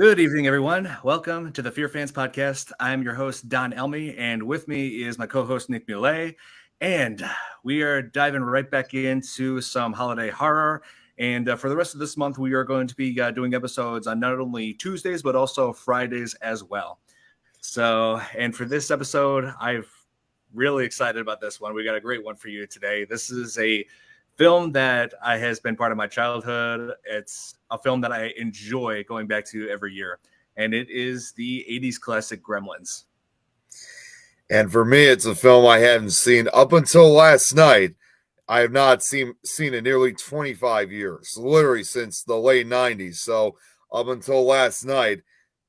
Good evening, everyone. Welcome to the FearFans podcast. I'm your host, Don Elmy, and with me is my co-host, Nick Millet. And we are diving right back into some holiday horror. And for the rest of this month, we are going to be doing episodes on not only Tuesdays, but also Fridays as well. So, and for this episode, I'm really excited about this one. We got a great one for you today. This is a film that has been part of my childhood. It's a film that I enjoy going back to every year, and it is the 80s classic Gremlins. And for me, it's a film I haven't seen up until last night. I have not seen in nearly 25 years, literally since the late 90s. So up until last night,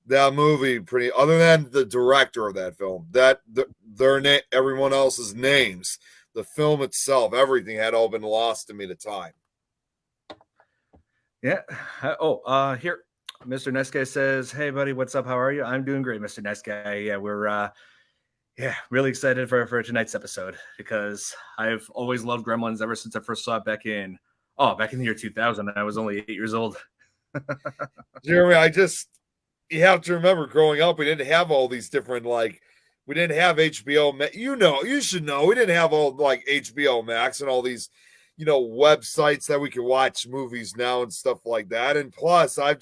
that movie, other than the director of that film, everyone else's names, the film itself, everything had all been lost to me to time. Yeah. Here, Mr. Nice Guy says, "Hey, buddy, what's up? How are you?" I'm doing great, Mr. Nice Guy. Yeah, we're really excited for tonight's episode because I've always loved Gremlins ever since I first saw it back in the year 2000. I was only 8 years old. Jeremy, you have to remember, growing up, we didn't have all these different we didn't have HBO. You should know we didn't have all HBO Max and all these, websites that we could watch movies now and stuff like that. And plus, I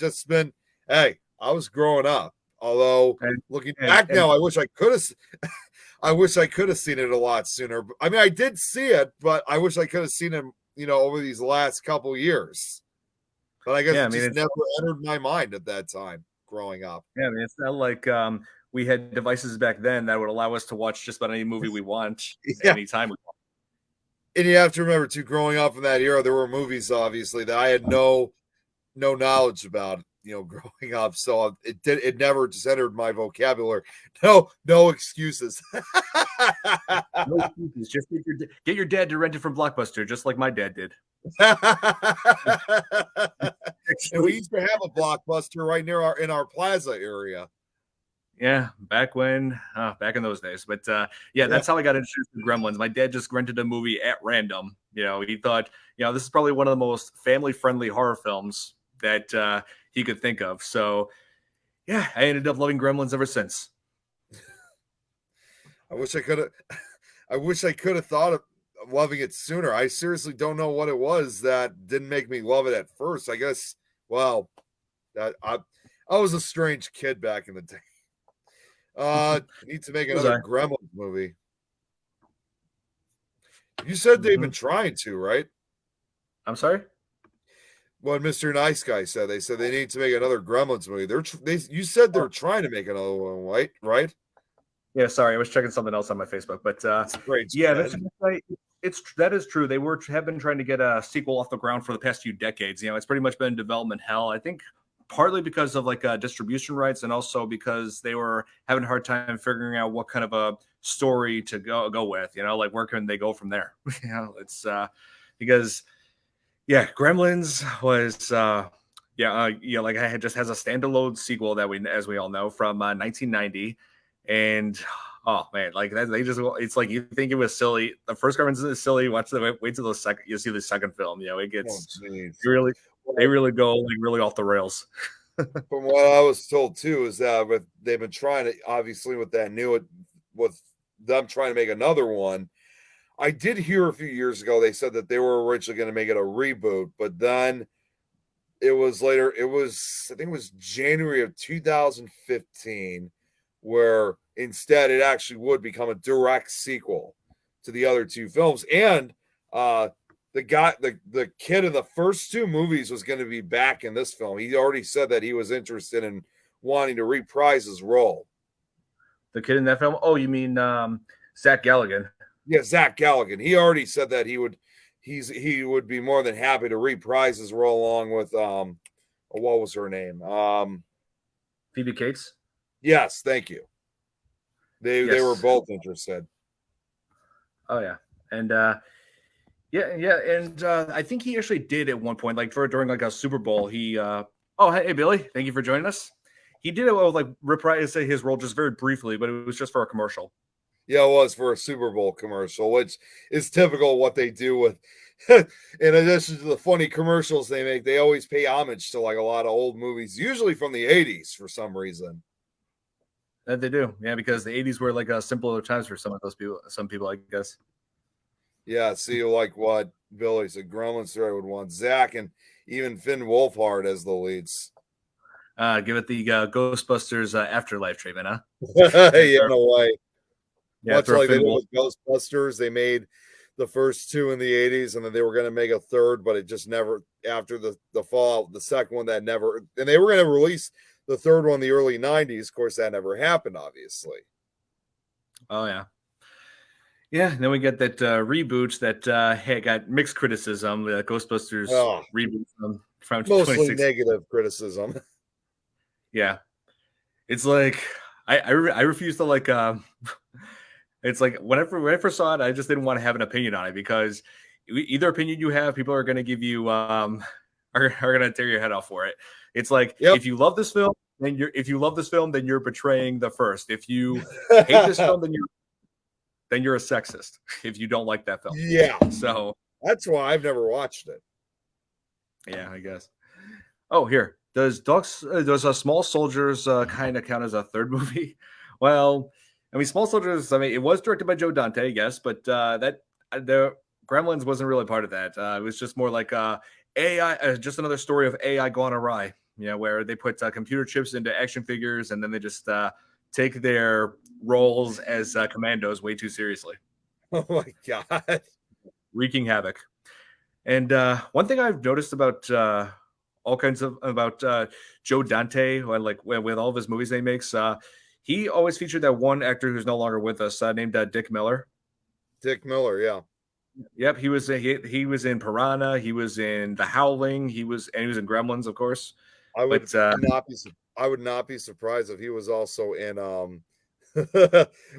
was growing up. Although looking back now, I wish I could have seen it a lot sooner. I mean, I did see it, but I wish I could have seen it, over these last couple years. But I guess it just never entered my mind at that time growing up. Yeah, I mean, it's not like we had devices back then that would allow us to watch just about any movie we want anytime we want. And you have to remember too, growing up in that era, there were movies obviously that I had no knowledge about, growing up. So it never just entered my vocabulary. No excuses. No excuses. Just get your dad to rent it from Blockbuster, just like my dad did. And we used to have a Blockbuster right near in our plaza area. Yeah, back in those days. But that's how I got introduced to Gremlins. My dad just rented a movie at random. He thought, this is probably one of the most family-friendly horror films that he could think of. So, yeah, I ended up loving Gremlins ever since. I wish I could have thought of loving it sooner. I seriously don't know what it was that didn't make me love it at first. I guess, I was a strange kid back in the day. Need to make another Gremlins movie. You said they've been trying to, right? I'm sorry? What Mr. Nice Guy said. They said they need to make another Gremlins movie. You said they're trying to make another one, right? Yeah, sorry, I was checking something else on my Facebook, but great. Yeah, that is true. They have been trying to get a sequel off the ground for the past few decades. It's pretty much been development hell. I think partly because of distribution rights, and also because they were having a hard time figuring out what kind of a story to go with. Where can they go from there? It's because Gremlins was has a standalone sequel that as we all know, from 1990, and oh man, it's like you think it was silly. The first Gremlins is silly. Wait till the second you see the second film. It gets they really go really off the rails. From what I was told too is that they've been trying to, obviously with them trying to make another one. I did hear a few years ago they said that they were originally going to make it a reboot, but then I think it was January of 2015 where instead it actually would become a direct sequel to the other two films. And the kid in the first two movies was going to be back in this film. He already said that he was interested in wanting to reprise his role. The kid in that film? Oh, you mean Zach Galligan? Yeah, Zach Galligan. He already said that he would be more than happy to reprise his role along with what was her name? Phoebe Cates? Yes, thank you. They were both interested. Oh yeah. And and I think he actually did at one point, during a Super Bowl. He hey Billy, thank you for joining us. He did it reprise his role just very briefly, but it was just for a commercial. Yeah, it was for a Super Bowl commercial, which is typical what they do with in addition to the funny commercials they make, they always pay homage to like a lot of old movies, usually from the 80s for some reason. That they do, yeah, because the '80s were like simpler times for some of those people. Some people, I guess. Yeah, see, like what Billy said, Gremlins 3 I would want Zach and even Finn Wolfhard as the leads. Give it the Ghostbusters Afterlife treatment, huh? Yeah, in a way. Yeah, Much throw like they Finn did Wolf. with Ghostbusters, they made the first two in the 80s and then they were going to make a third, but it just never, after the fall, the second one that never, and they were going to release the third one in the early 90s. Of course, that never happened, obviously. Oh yeah. Yeah, then we get that reboot that got mixed criticism. The Ghostbusters Oh, reboot from mostly 2016. negative criticism. Yeah, it's like I refuse to like. It's like when I first saw it, I just didn't want to have an opinion on it because either opinion you have, people are going to give you are going to tear your head off for it. It's like Yep. if you love this film, then you're betraying the first. If you hate this film, then you're a sexist if you don't like that film. Yeah. So that's why I've never watched it. Yeah, I guess. Oh, here. Does Small Soldiers kind of count as a third movie? Well, I mean, Small Soldiers. I mean, it was directed by Joe Dante, yes, but the Gremlins wasn't really part of that. It was just more like AI, just another story of AI gone awry. Yeah, where they put computer chips into action figures, and then they just take their roles as commandos way too seriously. Oh my god, wreaking havoc. And one thing I've noticed about all kinds of about Joe Dante, like with all of his movies he makes, he always featured that one actor who's no longer with us, named Dick Miller. Dick Miller, yeah. Yep, he was in Piranha, he was in The Howling, he was in Gremlins, of course. I would not be surprised if he was also in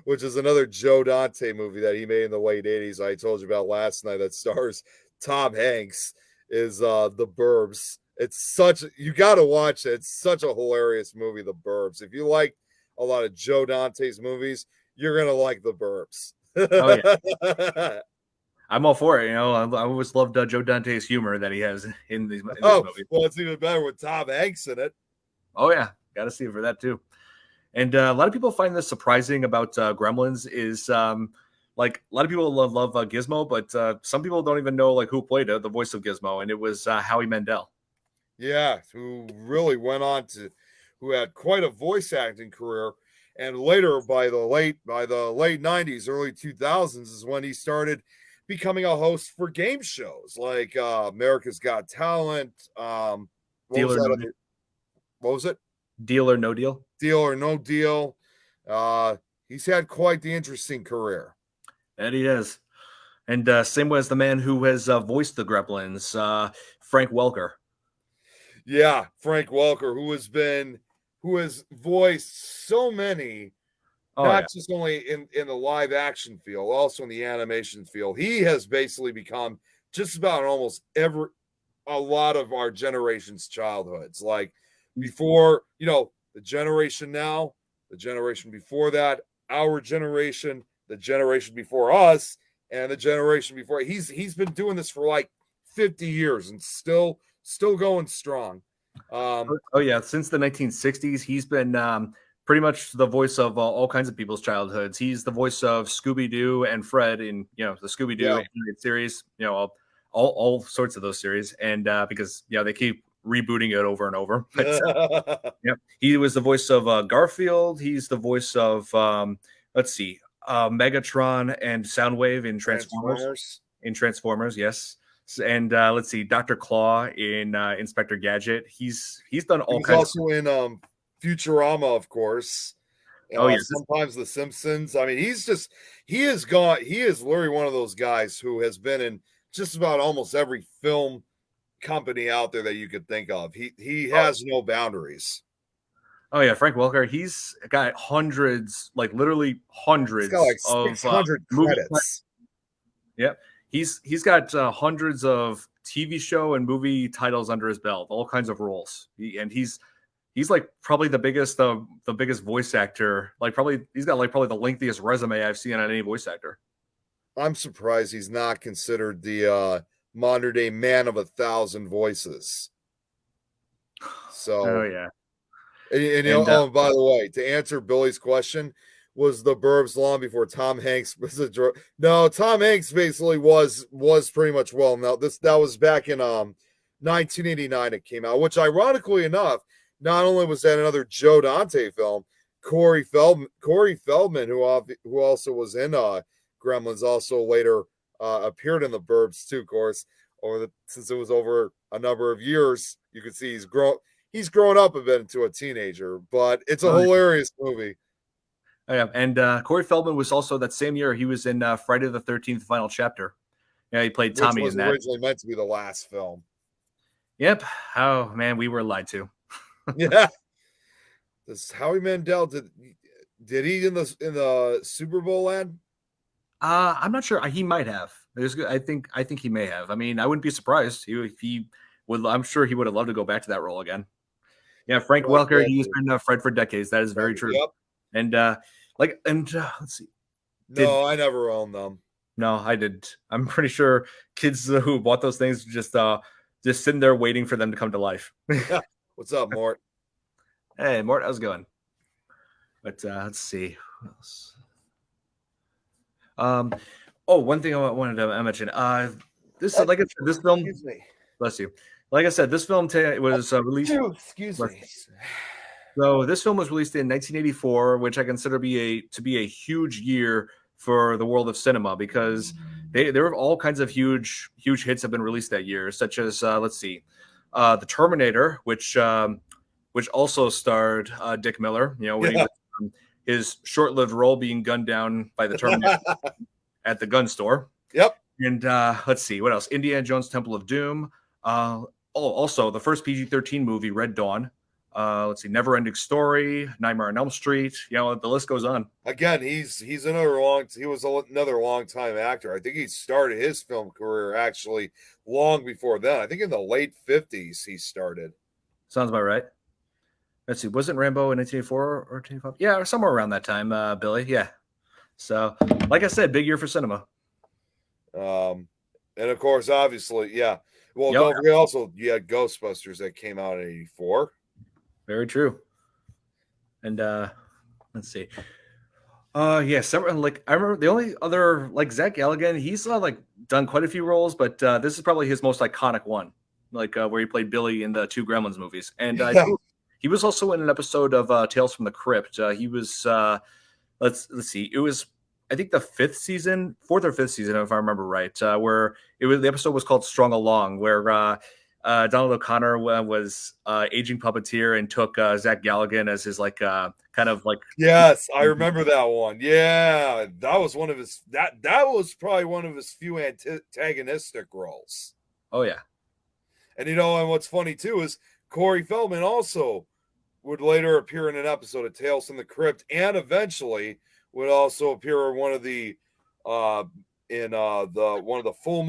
which is another Joe Dante movie that he made in the late 80s. I told you about last night that stars Tom Hanks is The Burbs. It's you got to watch it. It's such a hilarious movie, The Burbs. If you like a lot of Joe Dante's movies, you're going to like The Burbs. Oh yeah. I'm all for it. You know, I always loved Joe Dante's humor that he has in these movies. Well, it's even better with Tom Hanks in it. Oh yeah, got to see it for that too. And a lot of people find this surprising about Gremlins is like a lot of people love Gizmo, but some people don't even know like who played the voice of Gizmo, and it was Howie Mandel. Yeah, who really went on to, who had quite a voice acting career, and later by the late 90s, early 2000s is when he started becoming a host for game shows like America's Got Talent. What was it? Deal or No Deal? Deal or No Deal. He's had quite the interesting career. And he is. And same way as the man who has voiced the Gremlins, Frank Welker. Yeah, Frank Welker, who has voiced so many, just only in the live action field, also in the animation field. He has basically become just about almost a lot of our generation's childhoods. Like before, the generation now, the generation before that, our generation, the generation before us, and the generation before. He's been doing this for like 50 years and still going strong. Since the 1960s, he's been pretty much the voice of all kinds of people's childhoods. He's the voice of Scooby-Doo and Fred in the Scooby-Doo animated series, all sorts of those series, and because they keep rebooting it over and over. But, he was the voice of Garfield. He's the voice of Megatron and Soundwave in Transformers. Yes. And let's see, Dr. Claw in Inspector Gadget. He's done all kinds. He's also in Futurama, of course. Sometimes The Simpsons. I mean, he is literally one of those guys who has been in just about almost every film company out there that you could think of. He has no boundaries. Oh yeah, Frank Welker. He's got hundreds, like literally hundreds of 600 credits. Yep. He's got hundreds of TV show and movie titles under his belt, all kinds of roles. He's like probably the biggest voice actor. He's got probably the lengthiest resume I've seen on any voice actor. I'm surprised he's not considered the modern day man of 1,000 voices. Oh So, yeah. and And oh, by the way, to answer Billy's question, was the Burbs long before Tom Hanks was a no? Tom Hanks basically was pretty much well. Now that was back in 1989 it came out, which ironically enough, not only was that another Joe Dante film, Corey Feldman, who also was in Gremlins, also later appeared in the Burbs too. Of course, since it was over a number of years, you could see he's grown up a bit into a teenager, but it's a oh, hilarious movie. yeah. And Corey Feldman was also that same year. He was in Friday the 13th Final Chapter. Yeah, he played Which Tommy was in that. originally meant to be the last film. Yep. Oh man, we were lied to. Yeah. This Howie Mandel did he in the Super Bowl ad? I'm not sure. He might have. I think he may have. I mean, I wouldn't be surprised. He would. I'm sure he would have loved to go back to that role again. Yeah, Frank Like Welker. He's been Fred for decades. That is very true. Yep. And let's see. No, I never owned them. No, I didn't. I'm pretty sure kids who bought those things just sitting there waiting for them to come to life. What's up, Mort? Hey, Mort, how's it going? But let's see. What else? One thing I wanted to mention. This like I said, this film. Excuse me. Bless you. Like I said, this film was released. Excuse me. So this film was released in 1984, which I consider to be a huge year for the world of cinema because there were all kinds of huge hits have been released that year, such as let's see, The Terminator, which also starred Dick Miller. You know, when he was, his short-lived role being gunned down by the Terminator at the gun store. Yep. And let's see what else. Indiana Jones: Temple of Doom. Also the first PG-13 movie, Red Dawn. Let's see, Never Ending Story, Nightmare on Elm Street. You know, the list goes on. Again, he was another long time actor. I think he started his film career actually long before then. I think in the late 50s he started. Sounds about right. Let's see, wasn't Rambo in 1984 or 1985? Yeah, somewhere around that time, Billy. Yeah. So, like I said, big year for cinema. And of course, obviously, yeah. Well, don't forget also you had Ghostbusters that came out in '84. Very true. And let's see. Yeah, like I remember the only other like Zach Galligan, he's like done quite a few roles, but this is probably his most iconic one, like where he played Billy in the two Gremlins movies. And he was also in an episode of Tales from the Crypt. He was let's see, it was I think the fourth or fifth season, if I remember right, where the episode was called Strung Along, where Donald O'Connor was aging puppeteer and took Zach Galligan as his like kind of like. Yes, I remember that one. Yeah, that was one of his that was probably one of his few antagonistic roles. Oh yeah, and and what's funny too is Corey Feldman also would later appear in an episode of Tales from the Crypt, and eventually would also appear in one of the full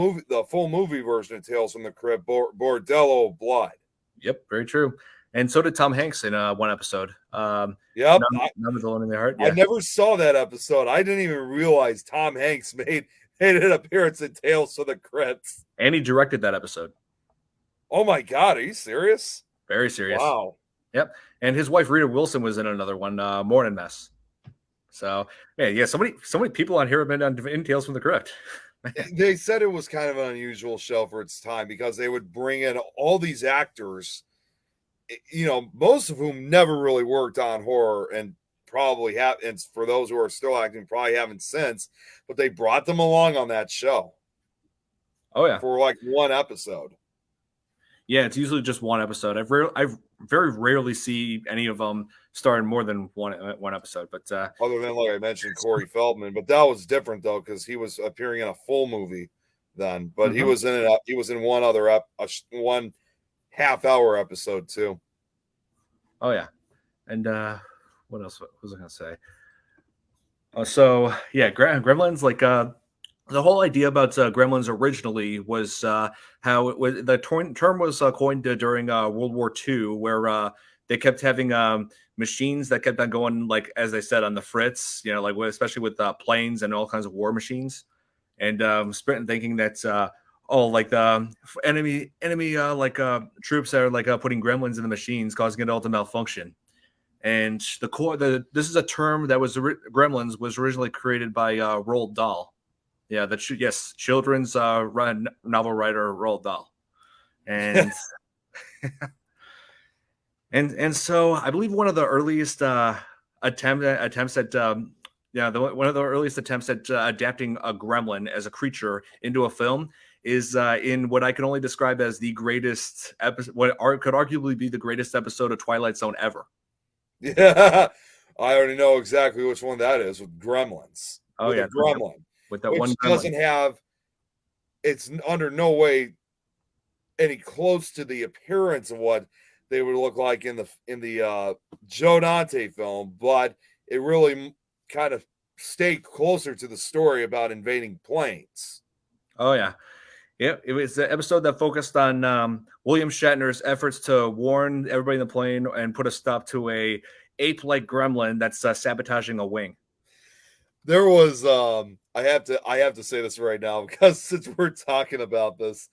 movie version of Tales from the Crypt, Bordello of Blood. Yep, very true. And so did Tom Hanks in one episode. Yep. None of the One in the Heart. Yeah. I never saw that episode. I didn't even realize Tom Hanks made an appearance in Tales from the Crypt. And he directed that episode. Oh my God, are you serious? Very serious. Wow. Yep. And his wife Rita Wilson was in another one, Morning Mess. So yeah. So many people on here have been in Tales from the Crypt. They said it was kind of an unusual show for its time because they would bring in all these actors, most of whom never really worked on horror and probably have, and for those who are still acting, probably haven't since, but they brought them along on that show. Oh yeah. For like one episode. Yeah, it's usually just one episode. I've very rarely see any of them star in more than one episode. But other than like I mentioned, Corey Feldman, but that was different though because he was appearing in a full movie then. But he was in it. He was in one other one half-hour episode too. Oh yeah, and what else was I gonna say? So yeah, Gremlins like. The whole idea about Gremlins originally was how the term was coined during World War II, where they kept having machines that kept on going, like as they said, on the fritz. Like especially with planes and all kinds of war machines, and thinking that Oh, like the enemy troops that are putting gremlins in the machines, causing it all to malfunction. And this is a term that was gremlins was originally created by Roald Dahl. Yeah, yes, children's novel writer Roald Dahl. And and so I believe one of the earliest attempts at one of the earliest attempts at adapting a gremlin as a creature into a film is in what I can only describe as the greatest episode, could arguably be the greatest episode of Twilight Zone ever. Yeah, I already know exactly which one that is with Gremlins. Oh with yeah, a gremlin, with that which one gremlin. doesn't have. It's under no way any close to the appearance of what they would look like in the Joe Dante film, but it really kind of stayed closer to the story about invading planes. Oh yeah. Yeah, it was the episode that focused on William Shatner's efforts to warn everybody in the plane and put a stop to a ape-like gremlin that's sabotaging a wing. There was I have to say this right now because since we're talking about this,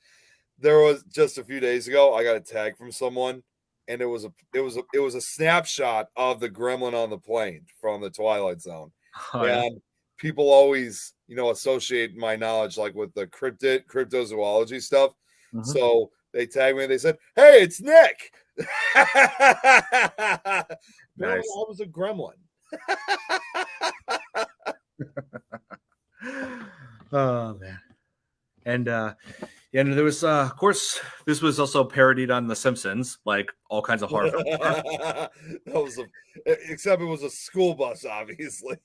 there was just a few days ago I got a tag from someone, and it was a snapshot of the gremlin on the plane from the Twilight Zone. Oh, yeah? And people always, associate my knowledge like with the cryptozoology stuff. Mhm. So they tagged me and they said, "Hey, it's Nick." No, I Nice. was a gremlin. Oh man. And there was of course this was also parodied on The Simpsons, like all kinds of horror films. That was except it was a school bus, obviously.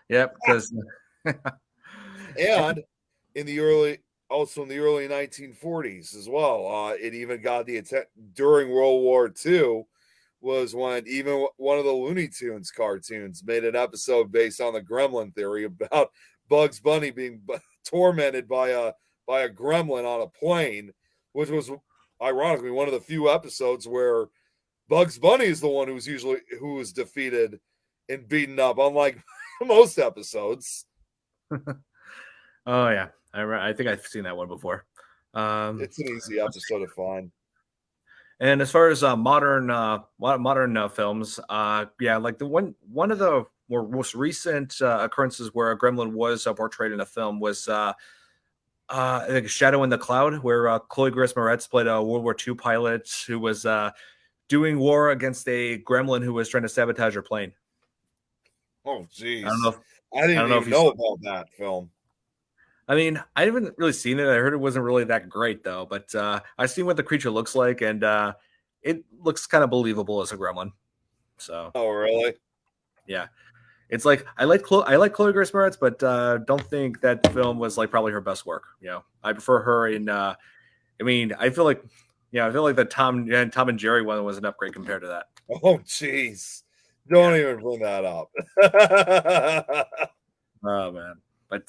Yep, because And in the early 1940s as well. It even got the attention during World War II. Was when even one of the Looney Tunes cartoons made an episode based on the gremlin theory about Bugs Bunny being tormented by a gremlin on a plane, which was ironically one of the few episodes where Bugs Bunny is the one who was defeated and beaten up, unlike most episodes. Oh yeah, I think I've seen that one before. It's an easy episode to find. And as far as modern films, yeah, like one of the most recent occurrences where a gremlin was portrayed in a film was I think Shadow in the Cloud, where Chloe Grace Moretz played a World War II pilot who was doing war against a gremlin who was trying to sabotage her plane. Oh, geez. I didn't even know about that film. I mean, I haven't really seen it. I heard it wasn't really that great, though. But I've seen what the creature looks like, and it looks kind of believable as a gremlin. So. Oh, really? Yeah. It's like I like Chloe Grace Moretz, but don't think that film was like probably her best work. I prefer her in. I mean, I feel like the Tom and Jerry one was an upgrade compared to that. Oh, jeez, don't even bring that up. Oh man, but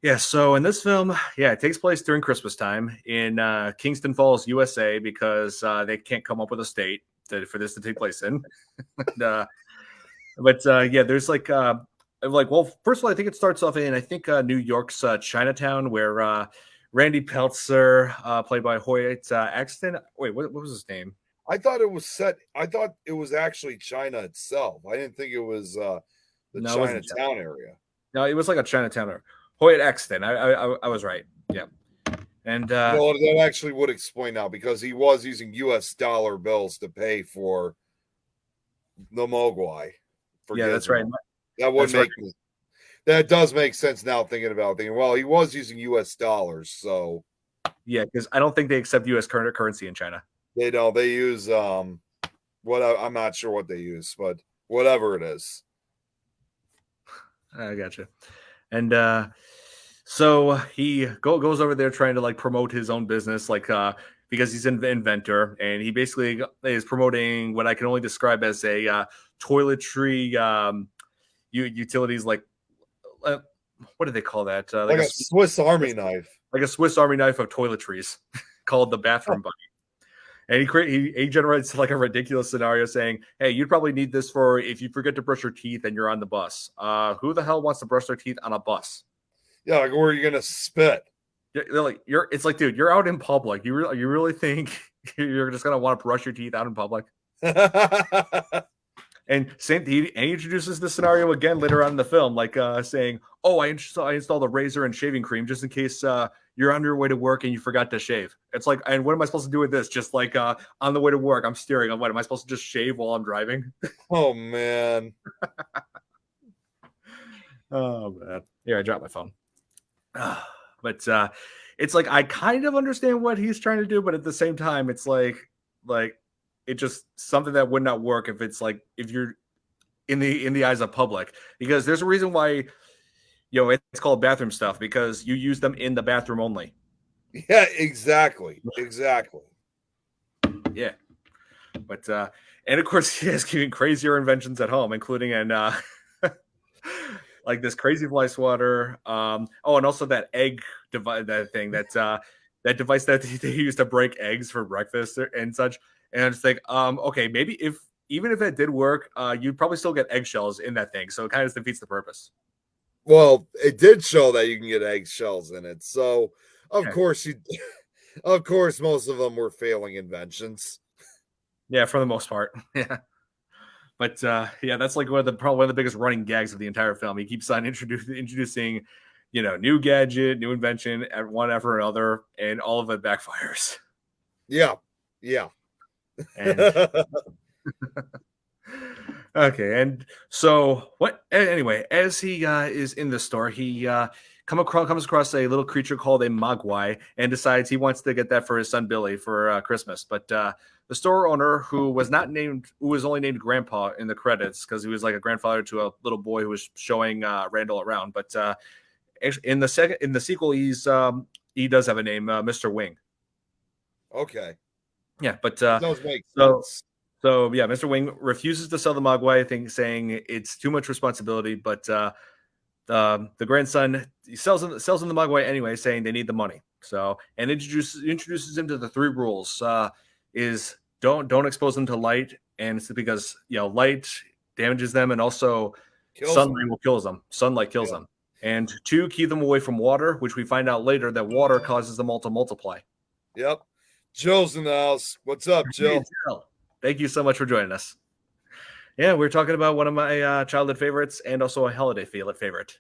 yeah. So in this film, yeah, it takes place during Christmas time in Kingston Falls, USA, because they can't come up with a state for this to take place in. And, but yeah, there's well, first of all, I think it starts off in New York's Chinatown, where Randy Peltzer, played by Hoyt Axton. Wait, what was his name? I thought it was actually China itself. I didn't think it was the Chinatown area. No, it was like a Chinatown area. Hoyt Axton. I was right. Yeah. And that actually would explain now, because he was using US dollar bills to pay for the Mogwai. Yeah, that's right. That would make that does make sense now, thinking, well, he was using US dollars, so yeah, because I don't think they accept US currency in China. They don't. They use I'm not sure what they use, but whatever it is. I gotcha. And so he goes over there trying to like promote his own business, because he's an inventor, and he basically is promoting what I can only describe as a toiletry utilities, like what do they call that? Like a Swiss Army knife. Like a Swiss Army knife of toiletries called the Bathroom Buddy. And he generates like a ridiculous scenario saying, hey, you'd probably need this for if you forget to brush your teeth and you're on the bus. Who the hell wants to brush their teeth on a bus? Yeah, like where are you going to spit? It's like, dude, you're out in public. You really think you're just gonna want to brush your teeth out in public? And he introduces the scenario again later on in the film, like saying, "Oh, I installed a razor and shaving cream just in case you're on your way to work and you forgot to shave." It's like, and what am I supposed to do with this? Just like on the way to work, I'm steering. I'm what? Am I supposed to just shave while I'm driving? Oh man. Oh man. Here, I dropped my phone. But it's like I kind of understand what he's trying to do, but at the same time, it's like it's just something that would not work if it's like if you're in the eyes of public, because there's a reason why it's called bathroom stuff, because you use them in the bathroom only. Yeah, exactly. Yeah, but and of course he has even crazier inventions at home, including an like this crazy fly swatter. And also that egg device, that thing that device that they use to break eggs for breakfast and such. And I just think, okay, maybe even if it did work, you'd probably still get eggshells in that thing. So it kind of defeats the purpose. Well, it did show that you can get eggshells in it. So of course most of them were failing inventions. Yeah, for the most part. Yeah. But that's like probably one of the biggest running gags of the entire film. He keeps on introducing, new gadget, new invention, one after another, and all of it backfires. Yeah. And okay, and so anyway, as he is in the store, he comes across a little creature called a mogwai and decides he wants to get that for his son Billy for Christmas. But the store owner, who was only named Grandpa in the credits because he was like a grandfather to a little boy who was showing Randall around. But in the sequel, he does have a name, Mr. Wing. Okay. Yeah, but those make sense. So yeah, Mr. Wing refuses to sell the mogwai, saying it's too much responsibility. But the grandson sells him the mogwai anyway, saying they need the money. So and introduces him to the 3 rules. Is don't expose them to light, and it's because light damages them, and also sunlight will kill them. Sunlight kills them. And 2, keep them away from water, which we find out later that water causes them all to multiply. Yep. Jill's in the house. What's up, Jill? Hey, Jill. Thank you so much for joining us. Yeah, we're talking about one of my childhood favorites and also a holiday favorite.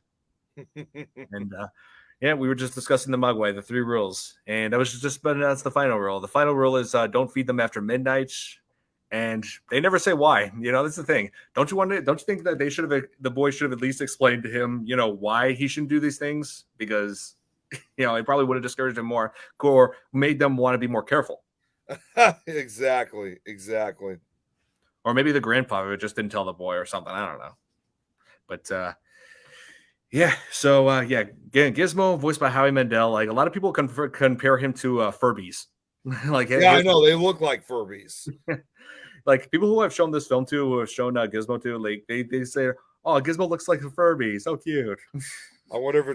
And we were just discussing the mogwai, the 3 rules, and I was just about to announce the final rule. The final rule is don't feed them after midnight, and they never say why. That's the thing. Don't you think that the boy should have at least explained to him, why he shouldn't do these things? Because it probably would have discouraged him more or made them want to be more careful. Exactly. Or maybe the grandfather just didn't tell the boy or something. I don't know. But so Gizmo, voiced by Howie Mandel. Like a lot of people compare him to Furbies. Like I know they look like Furbies. Like people who have shown this film to, who have shown Gizmo to, like they say, "Oh, Gizmo looks like a Furby, so cute." I wonder if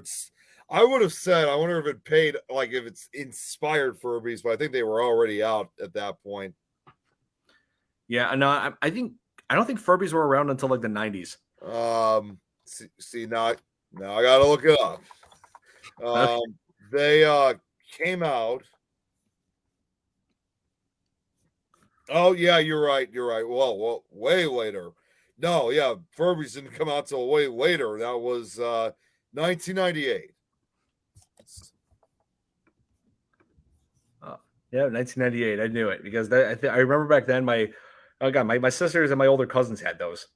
it paid, like if it's inspired Furbies, but I think they were already out at that point. Yeah, no, I don't think Furbies were around until like the 90s. See now I gotta look it up. They came out. Oh yeah, you're right. Well, way later. No, yeah, Furbies didn't come out till way later. That was 1998. Yeah, 1998. I knew it because I remember back then my sisters and my older cousins had those.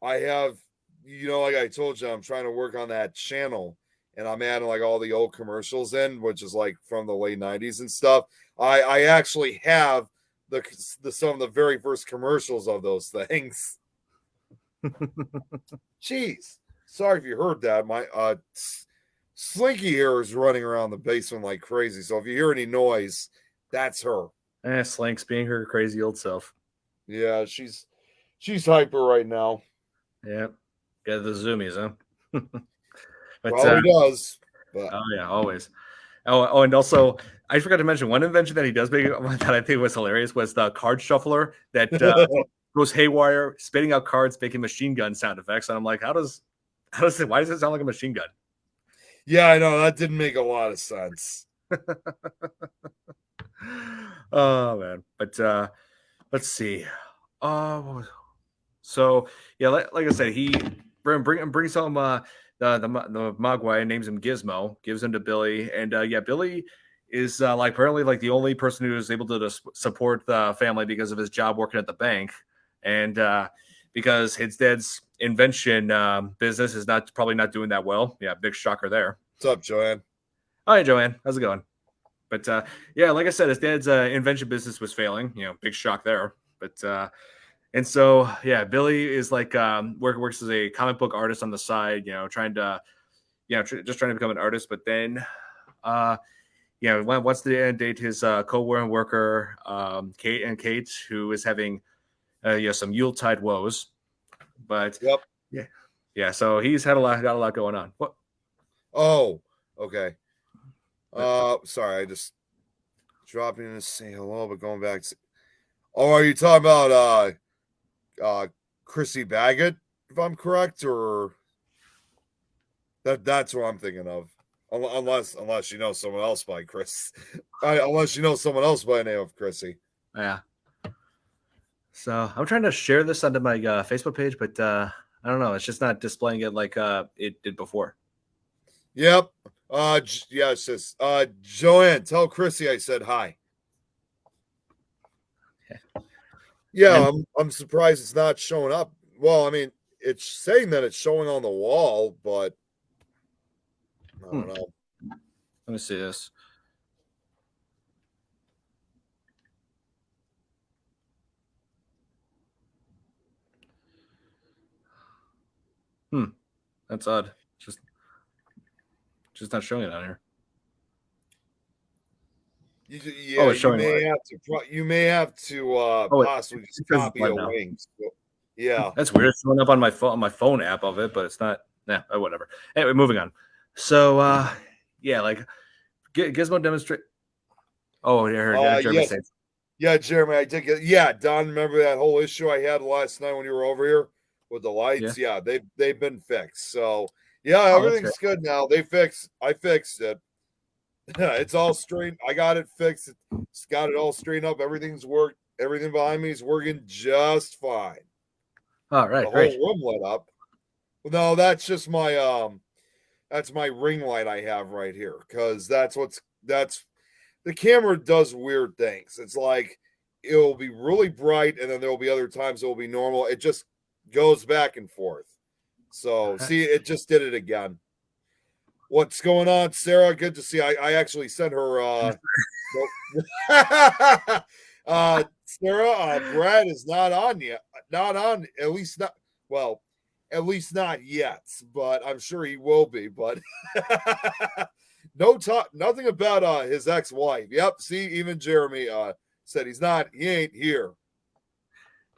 I have, like I told you, I'm trying to work on that channel, and I'm adding like all the old commercials in, which is like from the late 90s and stuff. I actually have some of the very first commercials of those things. Jeez, sorry if you heard that. My Slinky here is running around the basement like crazy, so if you hear any noise, that's her. Slink's being her crazy old self. Yeah, she's hyper right now. Yeah, got the zoomies, huh? But, he does. But. Oh yeah, always. Oh, and also I forgot to mention one invention that he does make that I think was hilarious was the card shuffler that goes haywire, spitting out cards, making machine gun sound effects. And I'm like, why does it sound like a machine gun? Yeah, I know that didn't make a lot of sense. Oh man, but let's see. Uh, so yeah, like I said, he brings home the Mogwai, names him Gizmo, gives him to Billy, and yeah, Billy is like apparently like the only person who is able to support the family because of his job working at the bank, and because his dad's invention business is not probably not doing that well. Yeah, big shocker there. What's up, Joanne? Hi, Joanne. How's it going? But yeah, like I said, his dad's invention business was failing. Big shock there. But and so yeah, Billy is like works as a comic book artist on the side. Trying to just trying to become an artist. But then uh, wants to date his co-worker Kate, who is having some Yuletide woes. But Yep. yeah. So he's got a lot going on. What? Oh, okay. Sorry, I just dropping in to say hello, but going back. Oh, are you talking about Chrissy Baggett, if I'm correct, or that's what I'm thinking of? Unless you know someone else by Chris, unless you know someone else by the name of Chrissy. Yeah. So I'm trying to share this onto my Facebook page, but I don't know. It's just not displaying it like it did before. Yep. Yeah, it's just Joanne, tell Chrissy I said hi. Okay. Yeah, I'm surprised it's not showing up. Well, I mean, it's saying that it's showing on the wall, but I don't know. Let me see this. That's odd. Just not showing it on here. Yeah, it's showing live. You may have to possibly just copy a link. So, yeah, that's weird. It's showing up on my phone app of it, but it's not. Yeah, whatever. Anyway, moving on. So yeah, like Gizmo demonstrate. Oh, yeah, Jeremy yes. says. Yeah, Jeremy, I did get. Yeah, Don, remember that whole issue I had last night when you were over here with the lights? Yeah, they've been fixed. So yeah, everything's good now. I fixed it. It's all straight. I got it fixed. It's got it all straightened up. Everything's worked. Everything behind me is working just fine. All right, the whole room lit up. No, that's just my that's my ring light I have right here because that's the camera does weird things. It's like it'll be really bright and then there'll be other times it'll be normal. It just goes back and forth. So see, it just did it again. What's going on, Sarah? Good to see. I actually sent her Sarah, Brad is not on yet. Not on, at least not well, at least not yet, but I'm sure he will be. But nothing about his ex-wife. Yep, see, even Jeremy said he ain't here.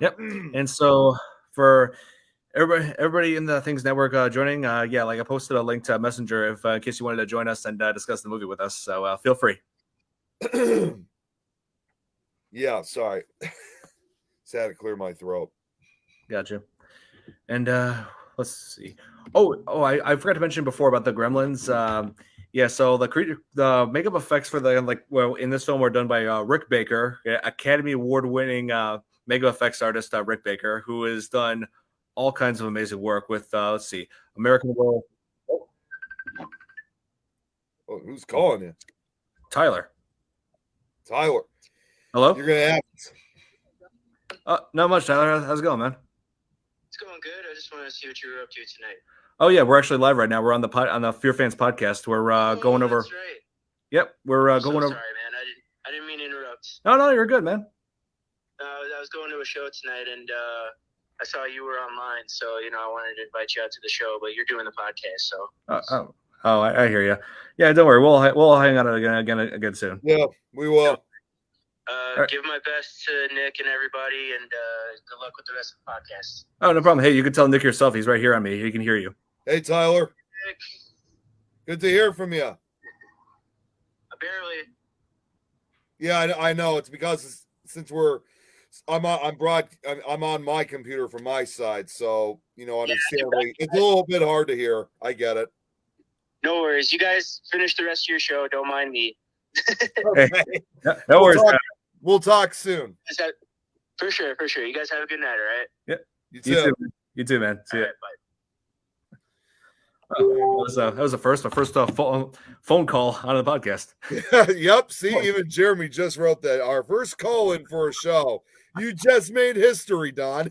Yep. And so for everybody in the Things Network joining, yeah, like I posted a link to Messenger if in case you wanted to join us and discuss the movie with us. So feel free. Yeah, sorry. Just had to clear my throat. Gotcha. And let's see. I forgot to mention before about the Gremlins. Yeah, so the makeup effects for in this film were done by Rick Baker, Academy Award-winning makeup effects artist Rick Baker, who has done all kinds of amazing work with let's see, American World. Oh, who's calling you? Tyler. Hello? You're gonna have not much, Tyler. How's it going, man? It's going good. I just want to see what you're up to tonight. Oh yeah, we're actually live right now. We're on the FearFans podcast. We're going over. That's right. Yep, we're going over. Sorry, man. I didn't mean to interrupt. No, you're good, man. I was going to a show tonight, and I saw you were online, so I wanted to invite you out to the show. But you're doing the podcast, so. I hear you. Yeah, don't worry. We'll hang out again soon. Yeah, we will. Give my best to Nick and everybody, and good luck with the rest of the podcast. Oh, no problem. Hey, you can tell Nick yourself. He's right here on me. He can hear you. Hey, Tyler. Nick. Good to hear from you. Barely. Yeah, I know. It's because since I'm on my computer from my side, so understandably, it's a little bit hard to hear. I get it. No worries. You guys finish the rest of your show. Don't mind me. Okay. No worries. We'll talk soon. For sure. You guys have a good night, all right? Yep. You too. You too, man. See ya. Right, bye. That was the first phone call on the podcast. Yep. See, even Jeremy just wrote that. Our first call in for a show. You just made history, Don.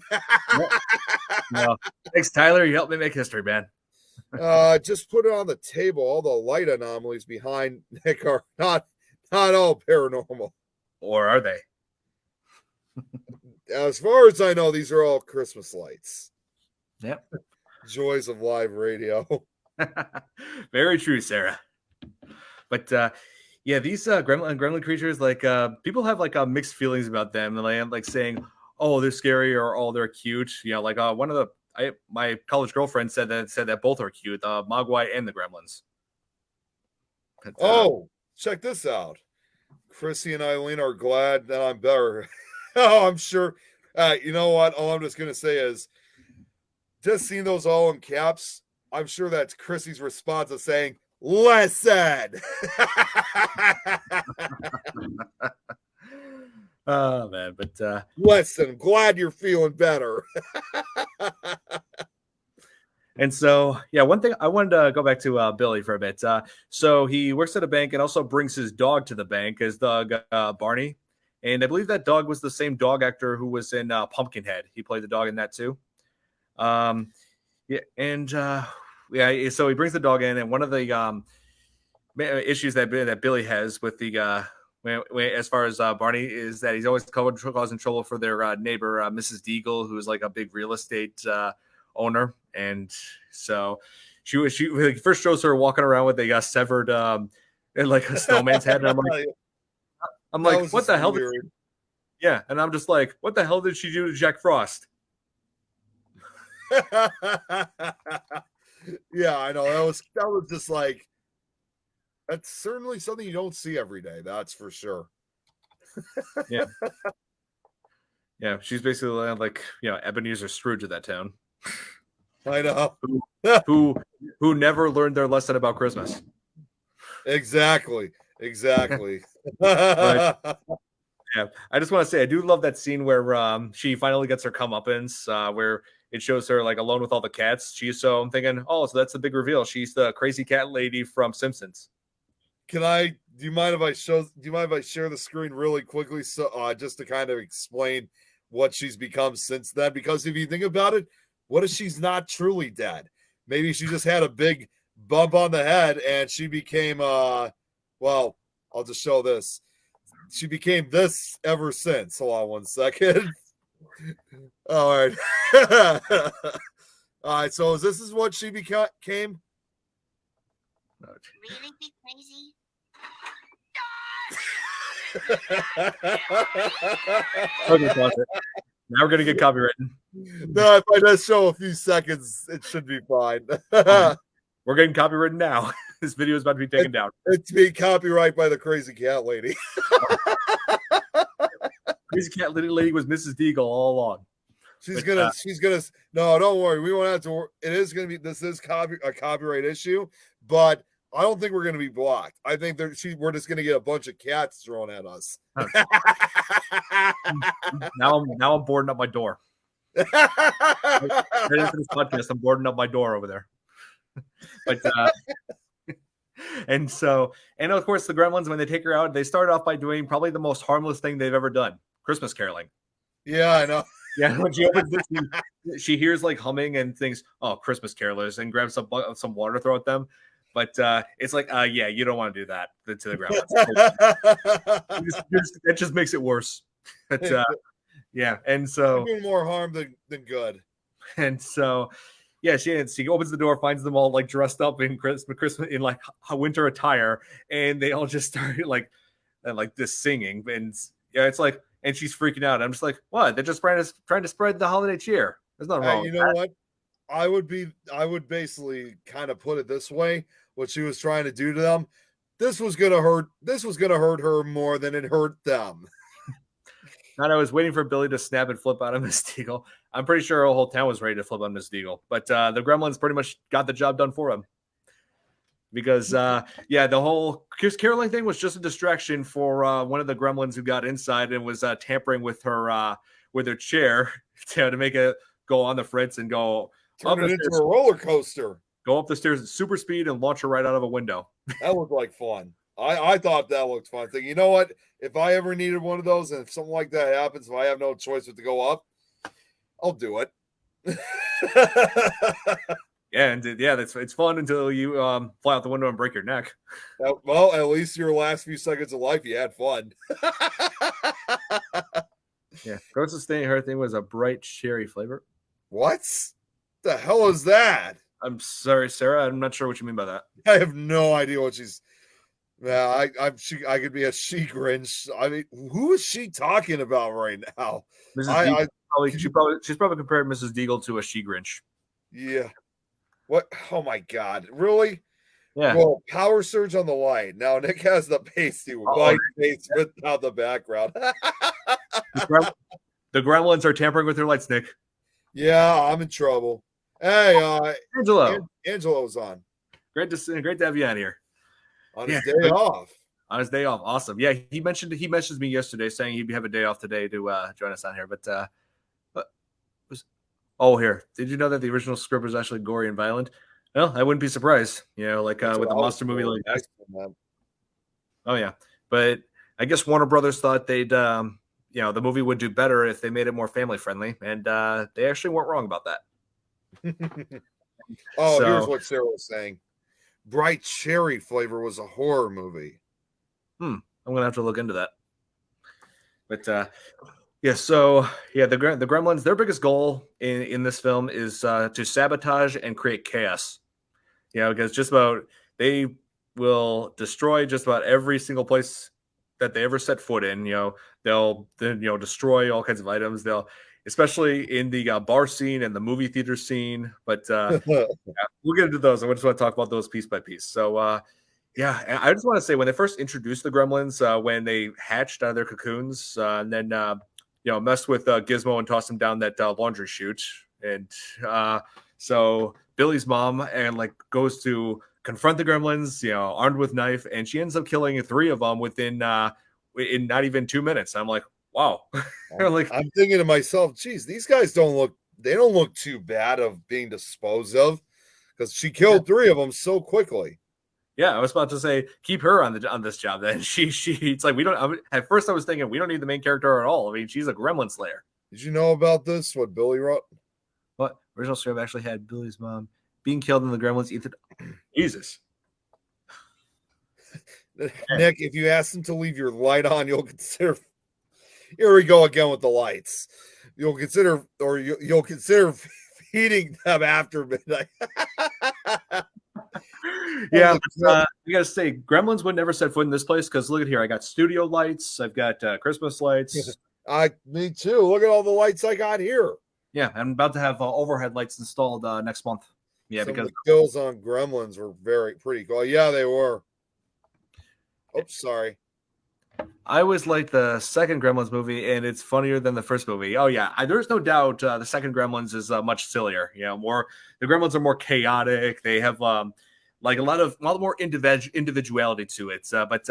No. Thanks, Tyler. You helped me make history, man. Just put it on the table. All the light anomalies behind Nick are not all paranormal. Or are they? As far as I know, these are all Christmas lights. Yep. Joys of live radio. Very true, Sarah. But yeah, these gremlin creatures, like people have like mixed feelings about them, and like saying, "Oh, they're scary," or "Oh, they're cute." You know, like one of my college girlfriend said that both are cute, Mogwai and the gremlins. But, check this out. Chrissy and Eileen are glad that I'm better. Oh, I'm sure. You know what? All I'm just gonna say is, just seeing those all in caps. I'm sure that's Chrissy's response of saying, "Listen." Oh man, but listen, glad you're feeling better. And so, yeah, one thing I wanted to go back to Billy for a bit. So he works at a bank and also brings his dog to the bank, his dog Barney. And I believe that dog was the same dog actor who was in Pumpkinhead. He played the dog in that too. Yeah, and yeah, so he brings the dog in, and one of the issues that Billy has with the as far as Barney is that he's always causing trouble for their neighbor Mrs. Deagle, who is like a big real estate owner. And so she first shows her walking around with a severed and like a snowman's head, and I'm like, what the hell? Yeah, and I'm just like, what the hell did she do to Jack Frost? Yeah, I know. That was just like, that's certainly something you don't see every day. That's for sure. Yeah. Yeah, she's basically like, Ebenezer Scrooge of that town. I know. who never learned their lesson about Christmas. Exactly. But, yeah, I just want to say I do love that scene where she finally gets her comeuppance, where it shows her like alone with all the cats. I'm thinking, so that's the big reveal. She's the crazy cat lady from Simpsons. Do you mind if I share the screen really quickly, so just to kind of explain what she's become since then? Because if you think about it, what if she's not truly dead? Maybe she just had a big bump on the head and she became well, I'll just show this. She became this ever since. Hold on one second. All right. All right, so this is what she became. Really be crazy? Okay, now we're gonna get copywritten. No, if I just show a few seconds, it should be fine. We're getting copywritten now. This video is about to be taken down. It's being copyrighted by the crazy cat lady. Crazy cat lady was Mrs. Deagle all along. She's gonna. No, don't worry. We won't have to. It is gonna be. This is a copyright issue, but I don't think we're gonna be blocked. I think we're just gonna get a bunch of cats thrown at us. Now I'm boarding up my door. Right after this podcast, I'm boarding up my door over there. But and of course the gremlins, when they take her out, they start off by doing probably the most harmless thing they've ever done: Christmas caroling. Yeah, I know. Yeah, when she opens this, she hears like humming and thinks, "Oh, Christmas carolers," and grabs some water to throw at them. But it's like, yeah, you don't want to do that to the gremlins. That just makes it worse. But yeah, and so doing more harm than good. And so, yeah, she opens the door, finds them all like dressed up in Christmas in like a winter attire, and they all just start like this singing, and yeah, it's like, and she's freaking out. I'm just like, what? They're just trying to spread the holiday cheer. There's nothing wrong. You know what? I would basically kind of put it this way: what she was trying to do to them, this was gonna hurt her more than it hurt them. And I was waiting for Billy to snap and flip out of Miss Deagle. I'm pretty sure our whole town was ready to flip on Miss Deagle, but the gremlins pretty much got the job done for him. because yeah, the whole caroling thing was just a distraction for one of the gremlins who got inside and was tampering with her chair to make it go on the fritz and go Turn it into a roller coaster. Go up the stairs at super speed and launch her right out of a window. That looked like fun. I thought that looked fun. Thinking, you know what? If I ever needed one of those, and if something like that happens, if I have no choice but to go up, I'll do it. Yeah, and it's fun until you fly out the window and break your neck. Well, at least your last few seconds of life, you had fun. Yeah, closest thing her thing was a bright cherry flavor. What the hell is that? I'm sorry, Sarah. I'm not sure what you mean by that. I have no idea what she's. Yeah, I could be a she Grinch. I mean, who is she talking about right now? Mrs. She's probably compared Mrs. Deagle to a she Grinch. Yeah. What? Oh my God! Really? Yeah. Well, power surge on the light. Now Nick has the pasty white face without the background. The gremlins are tampering with their lights, Nick. Yeah, I'm in trouble. Hey, Angelo. Angelo's on. Great to have you on here. On his day off. On his day off. Awesome. Yeah, he messaged me yesterday saying he'd have a day off today to join us on here. But here. Did you know that the original script was actually gory and violent? Well, I wouldn't be surprised. You know, like with a monster movie like this. Oh yeah. But I guess Warner Brothers thought they'd the movie would do better if they made it more family friendly, and they actually weren't wrong about that. Here's what Sarah was saying. Bright cherry flavor was a horror movie. I'm gonna have to look into that. But the Gremlins, their biggest goal in this film is to sabotage and create chaos. Because they will destroy just about every single place that they ever set foot in. They'll destroy all kinds of items. They'll, especially in the bar scene and the movie theater scene. But we'll get into those. I just want to talk about those piece by piece. So, I just want to say when they first introduced the Gremlins, when they hatched out of their cocoons, and then messed with Gizmo and tossed him down that laundry chute, and so Billy's mom goes to confront the Gremlins, armed with knife, and she ends up killing 3 of them in not even 2 minutes. I'm like, wow. I'm thinking to myself, geez, these guys don't look too bad of being disposed of, because she killed 3 of them so quickly. Yeah, I was about to say keep her on this job. Then it's like at first I was thinking we don't need the main character at all. I mean, she's a gremlin slayer. Did you know about this? What Billy wrote? What original script actually had Billy's mom being killed in the Gremlins? Ethan, Jesus. Nick, if you ask them to leave your light on, you'll consider. Here we go again with the lights. You'll consider feeding them after midnight. Yeah, you gotta say, Gremlins would never set foot in this place because look at here. I got studio lights. I've got Christmas lights. Me too. Look at all the lights I got here. Yeah, I'm about to have overhead lights installed next month. Yeah, because the kills on Gremlins were pretty cool. Yeah, they were. Oh, sorry. I always liked the second Gremlins movie, and it's funnier than the first movie. Oh yeah, there's no doubt the second Gremlins is much sillier. The Gremlins are more chaotic. They have a lot more individuality to it. But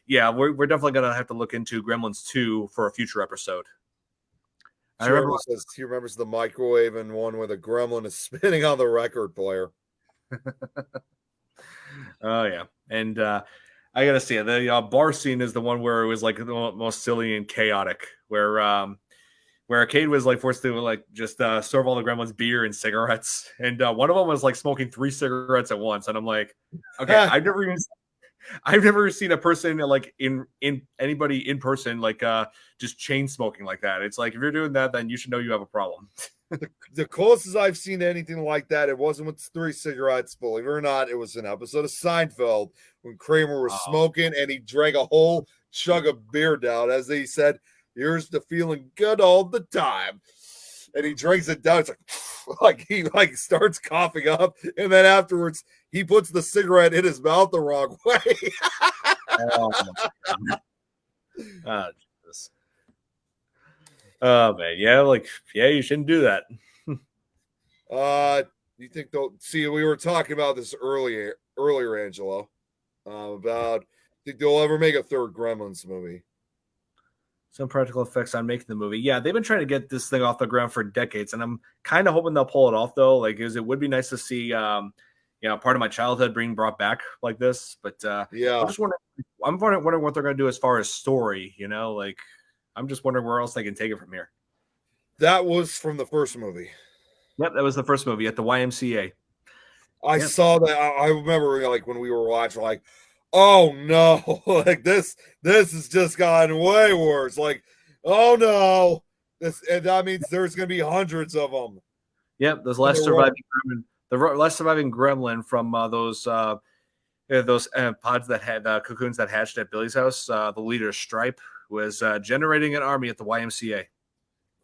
we're definitely gonna have to look into Gremlins 2 for a future episode. He remembers the microwave and one where the gremlin is spinning on the record player. Oh yeah, and I gotta see it. The bar scene is the one where it was like the most silly and chaotic, where Arcade was forced to just serve all the gremlins beer and cigarettes, and one of them was smoking 3 cigarettes at once, and I'm like, okay, I've never seen a person in anybody in person just chain smoking like that. It's like if you're doing that, then you should know you have a problem. The closest I've seen to anything like that, it wasn't with 3 cigarettes. Believe it or not, it was an episode of Seinfeld when Kramer was smoking and he drank a whole chug of beer down. As he said, "Here's to feeling good all the time," and he drinks it down. It's he starts coughing up, and then afterwards he puts the cigarette in his mouth the wrong way. Oh my God. Jesus. Oh man, you shouldn't do that. You think they'll see? We were talking about this earlier earlier, Angelo, about think they'll ever make a third Gremlins movie. Some practical effects on making the movie. Yeah, they've been trying to get this thing off the ground for decades, and I'm kind of hoping they'll pull it off though. Like, because it would be nice to see, part of my childhood being brought back like this. But Yeah, I'm just wondering. I'm wondering what they're going to do as far as story. Like I'm just wondering where else they can take it from here. that was from the first movie. Yep, that was the first movie at the YMCA. I saw that. I remember like when we were watching, like, oh no, like this has just gotten way worse. Like, oh no, and that means there's gonna be hundreds of them. Yep, those last surviving gremlin, the last surviving gremlin from those pods that had cocoons that hatched at Billy's house. The leader Stripe was generating an army at the YMCA,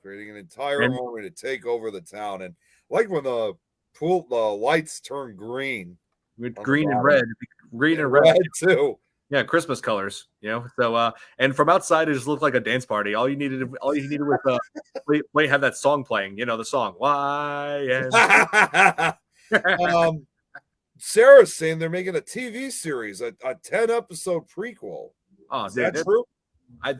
creating an entire army to take over the town. And like when the lights turn green, green and red too. Yeah, Christmas colors. So and from outside it just looked like a dance party. All you needed was have that song playing. The song Why. Sarah's saying they're making a TV series, a 10-episode prequel. Oh, is that true? I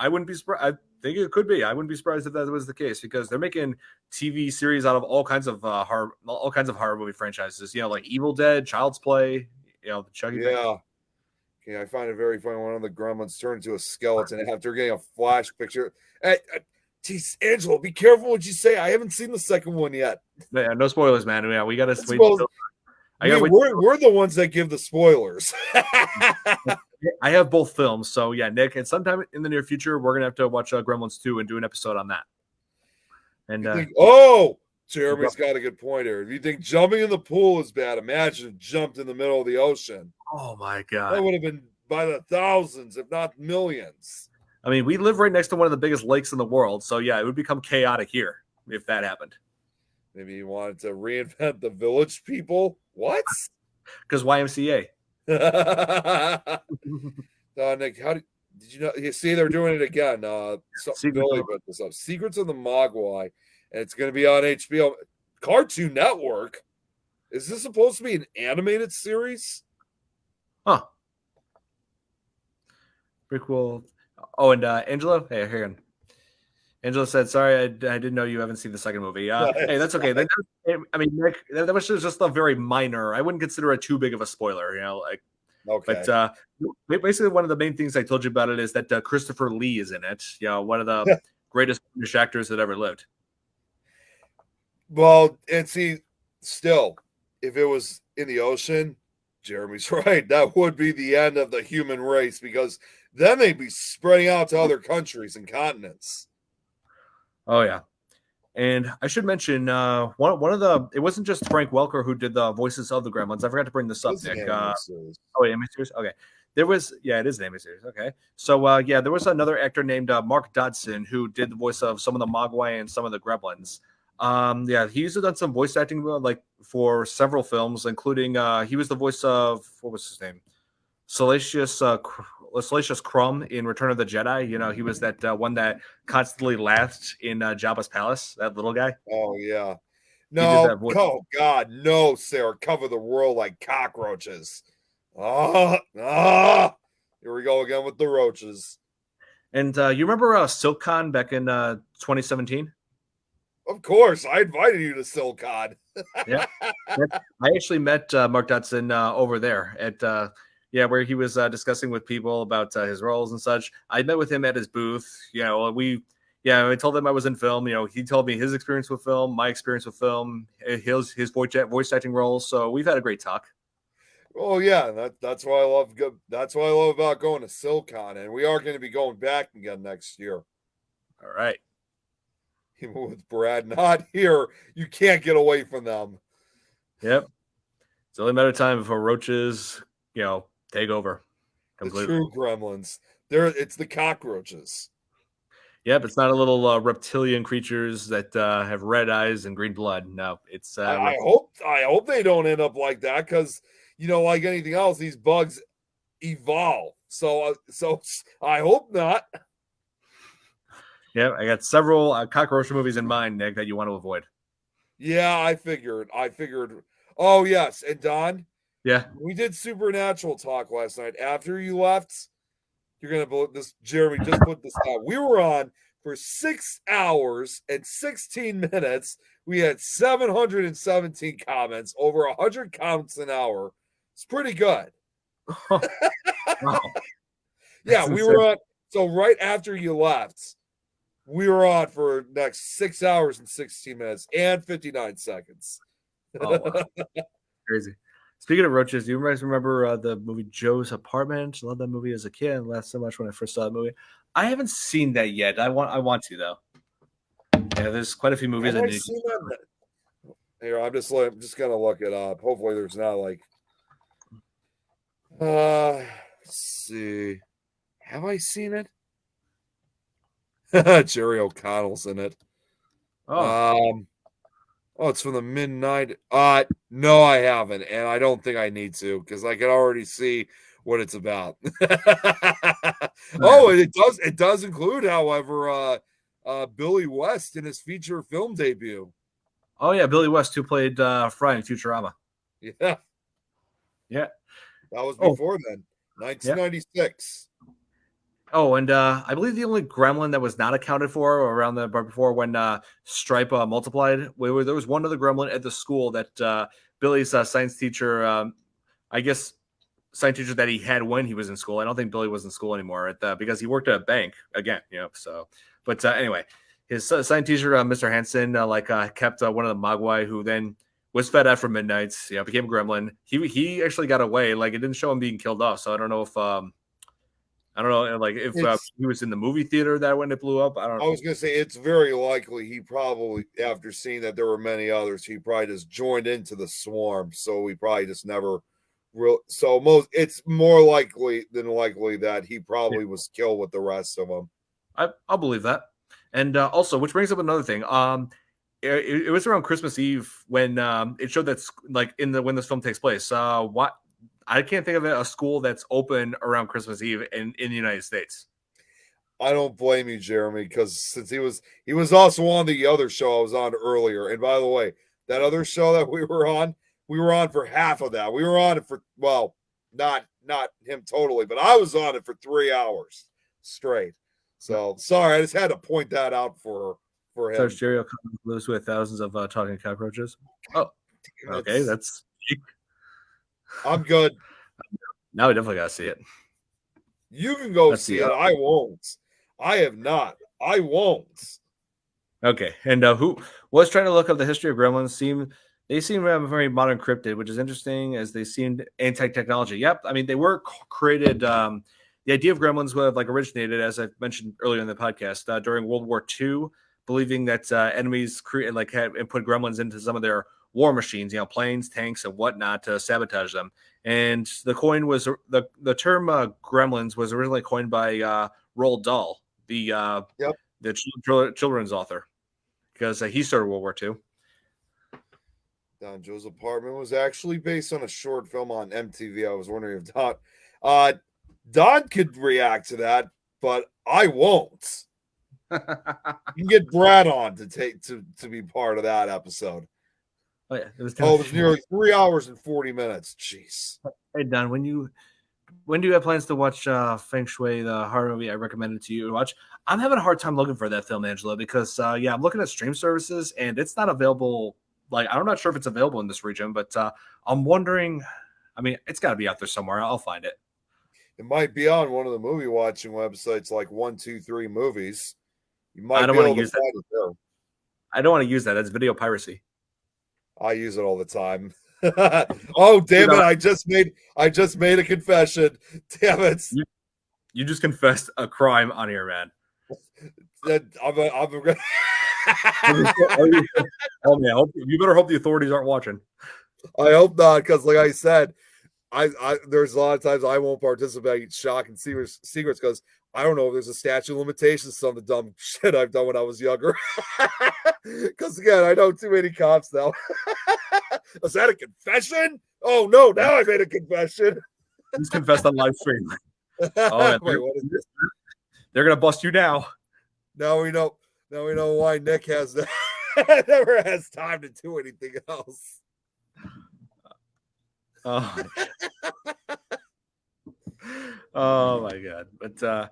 wouldn't be surprised. I think it could be. I wouldn't be surprised if that was the case because they're making TV series out of all kinds of horror movie franchises. Like Evil Dead, Child's Play. The Chucky. Yeah. Okay, I find it very funny. One of the gremlins turned into a skeleton after getting a flash picture. Geez, Angelo, be careful what you say. I haven't seen the second one yet. Yeah, no spoilers, man. Yeah, we got to wait. We're the ones that give the spoilers. I have both films, so yeah, Nick. And sometime in the near future, we're gonna have to watch Gremlins 2 and do an episode on that. And Jeremy's got a good point here. If you think jumping in the pool is bad, imagine if jumped in the middle of the ocean. Oh my god, that would have been by the thousands, if not millions. I mean, we live right next to one of the biggest lakes in the world, so yeah, it would become chaotic here if that happened. Maybe you wanted to reinvent the Village People. What? Because YMCA. Nick, did you know? You see, they're doing it again. Billy put this up. Secrets of the Mogwai, and it's going to be on HBO, Cartoon Network. Is this supposed to be an animated series? Huh. Pretty cool. Oh, and Angelo, hey, here again. Angela said, "Sorry, I didn't know you haven't seen the second movie." Hey, that's okay. I mean, Nick, that was just a very minor. I wouldn't consider it too big of a spoiler, Okay. But basically, one of the main things I told you about it is that Christopher Lee is in it. One of the greatest British actors that ever lived. Well, and see, still, if it was in the ocean, Jeremy's right. That would be the end of the human race because then they'd be spreading out to other countries and continents. Oh yeah, and I should mention one of the. It wasn't just Frank Welker who did the voices of the Gremlins. I forgot to bring this up, Nick. Anime series. Okay. There was it is an anime series. Okay, so there was another actor named Mark Dodson who did the voice of some of the Mogwai and some of the Gremlins. He's done some voice acting for several films, including he was the voice of what was his name, Salacious Crumb in Return of the Jedi. He was that one that constantly laughed in Jabba's palace. That little guy. Oh yeah, no, oh God, no, Sarah, cover the world like cockroaches. Here we go again with the roaches. And you remember SilkCon back in 2017? Of course, I invited you to SilkCon. Yeah, I actually met Mark Dodson over there at where he was discussing with people about his roles and such. I met with him at his booth. I told him I was in film. He told me his experience with film, my experience with film, his voice acting roles. So we've had a great talk. Oh yeah, that's what I love. That's what I love about going to SilkCon, and we are going to be going back again next year. All right. Even with Brad not here, you can't get away from them. Yep. It's only a matter of time before roaches, take over completely. The true gremlins. It's the cockroaches. Yep, it's not a little reptilian creatures that have red eyes and green blood. No, it's. I hope they don't end up like that because like anything else, these bugs evolve. So I hope not. Yeah, I got several cockroach movies in mind, Nick, that you want to avoid. Yeah, I figured. Oh yes, and Don, Yeah. We did Supernatural talk last night. After you left, you're gonna believe this. Jeremy just put this out. We were on for 6 hours and 16 minutes. We had 717 comments, over 100 comments an hour. It's pretty good. Wow. Yeah, That's we insane. were on. So right after you left, we were on for next 6 hours and 16 minutes and 59 seconds. Oh, wow. Crazy. Speaking of roaches, do you guys remember the movie Joe's Apartment? I loved that movie as a kid. I laughed so much when I first saw the movie. I haven't seen that yet. I want to though. Yeah, there's quite a few movies Have I I need. seen that? Here, I'm just gonna look it up. Hopefully, there's not like. Let's see. Have I seen it? Jerry O'Connell's in it. Oh, Oh, it's from the midnight. No, I haven't, and I don't think I need to because I can already see what it's about. Oh, it does include, however, Billy West in his feature film debut. oh yeah, Billy West, who played Fry in Futurama. Yeah, Yeah. that was Oh, before then, yeah. 1996. Oh, and I believe the only gremlin that was not accounted for around the bar before when Stripe multiplied, where there was one other gremlin at the school that Billy's science teacher, I guess, science teacher that he had when he was in school. I don't think Billy was in school anymore because he worked at a bank again, So, but anyway, his science teacher, Mr. Hansen, kept one of the Mogwai who then was fed after midnights, became a gremlin. He actually got away. Like, it didn't show him being killed off. So I don't know if It's. he was in the movie theater that when it blew up. I don't I know. was gonna say it's very likely he probably, after seeing that there were many others, he probably just joined into the swarm. So we probably just never real. So it's more likely than likely that he probably was killed with the rest of them. I'll believe that. And also, which brings up another thing. It was around Christmas Eve when it showed that like when this film takes place. What I can't think of a school that's open around Christmas Eve in the United States. I don't blame you, Jeremy, because since he was also on the other show I was on earlier. And by the way, that other show that we were on for half of that. We were on it for, well, not him totally, but I was on it for 3 hours straight. So sorry, I just had to point that out for him. So Jerry O'Connell lives with thousands of talking cockroaches. Oh, okay, that's. I'm good. Now we definitely gotta see it. You can go see it. I won't. I have not. I won't. Okay, and who was trying to look up the history of gremlins? They seem to have a very modern cryptid, which is interesting as they seemed anti-technology. Yep, I mean they were created. The idea of gremlins would have originated, as I mentioned earlier in the podcast, during World War II, believing that enemies had and put gremlins into some of their war machines, planes, tanks, and whatnot to sabotage them. And the term gremlins was originally coined by Roald Dahl, the children's author, because he started World War II. Don Joe's Apartment was actually based on a short film on MTV. I was wondering if Don could react to that, but I won't. You can get Brad on to be part of that episode. Oh yeah, it was nearly 3 hours and 40 minutes. Jeez. Hey Don, when do you have plans to watch Feng Shui, the horror movie I recommended to you to watch? I'm having a hard time looking for that film, Angela, because I'm looking at stream services and it's not available. I'm not sure if it's available in this region, but I'm wondering. I mean, it's got to be out there somewhere. I'll find it. It might be on one of the movie watching websites like 123 Movies. You might I don't be want able to use to find that. it there. I don't want to use that. That's video piracy. I use it all the time. Oh, damn it. I just made a confession. Damn it. You just confessed a crime on here, man. Oh man, you better hope the authorities aren't watching. I hope not, because like I said, I there's a lot of times I won't participate in shock and secrets because I don't know if there's a statute of limitations on the dumb shit I've done when I was younger. Because again, I know too many cops now. Was that a confession? Oh no, now I made a confession. He's confessed on live stream. Oh, wait, what is this? They're gonna bust you now. Now we know why Nick has never has time to do anything else. Oh, oh my god! But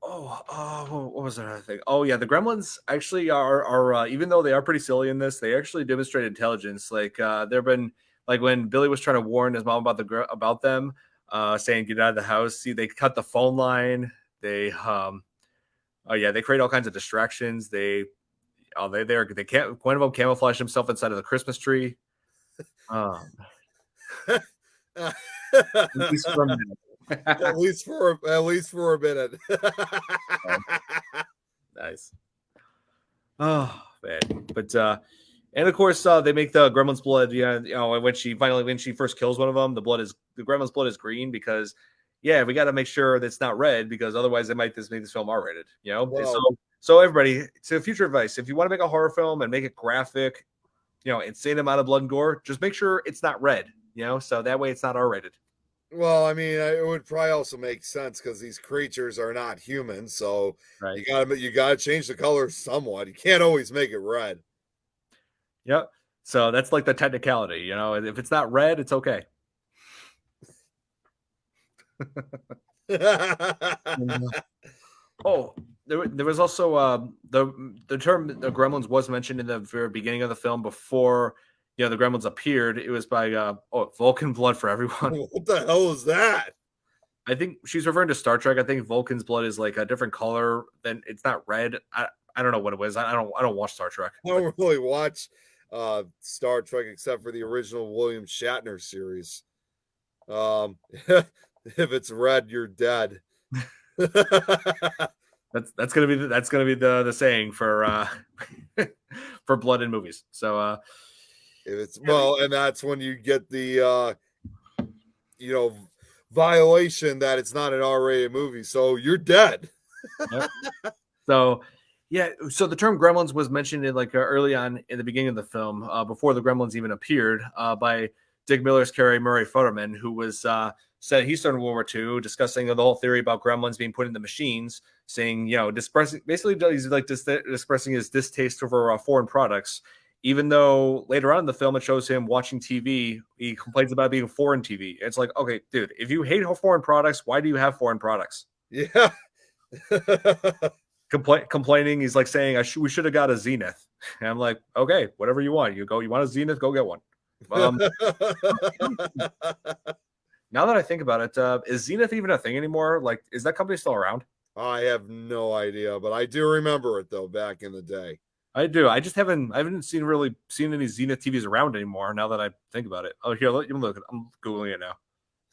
what was another thing? Oh yeah, the Gremlins actually are even though they are pretty silly in this, they actually demonstrate intelligence. Like there've been like when Billy was trying to warn his mom about them, saying get out of the house. See, they cut the phone line. They oh yeah, they create all kinds of distractions. They can't. One of them camouflage himself inside of the Christmas tree. Um, at least for a minute. at least for a minute. Nice. Oh man, but and of course they make the Gremlin's blood. Yeah, when she first kills one of them, the Gremlin's blood is green because yeah, we got to make sure that it's not red because otherwise they might make this film R-rated. Well, So everybody, so future advice: if you want to make a horror film and make it graphic, insane amount of blood and gore, just make sure it's not red. So that way it's not R-rated. Well, I mean, it would probably also make sense because these creatures are not human, so Right. you gotta change the color somewhat. You can't always make it red. Yep. So that's like the technicality. If it's not red, it's okay. Oh, there was also the term the Gremlins was mentioned in the very beginning of the film before the Gremlins appeared. It was by Vulcan blood for everyone. What the hell is that? I think she's referring to Star Trek. I think Vulcan's blood is like a different color. Then it's not red. I don't know what it was. I don't watch Star Trek. I don't really watch Star Trek except for the original William Shatner series. If it's red, you're dead. That's gonna be the saying for for blood in movies. So and that's when you get the violation that it's not an R-rated movie, so you're dead. Yep. So yeah, so the term Gremlins was mentioned in early on in the beginning of the film, before the Gremlins even appeared, by Dick Miller's character Murray Futterman, who was said he started World War II, discussing the whole theory about gremlins being put in the machines, saying basically he's expressing his distaste for foreign products. Even though later on in the film it shows him watching TV, he complains about being foreign TV. It's like, okay, dude, if you hate foreign products, why do you have foreign products? Yeah. Complaining, he's like saying, we should have got a Zenith. And I'm like, okay, whatever you want. You want a Zenith, go get one. Now that I think about it, is Zenith even a thing anymore? Like, is that company still around? I have no idea, but I do remember it though back in the day. I do. I just haven't seen any Zenith TVs around anymore. Now that I think about it. Oh, here, let you look. I'm googling it now.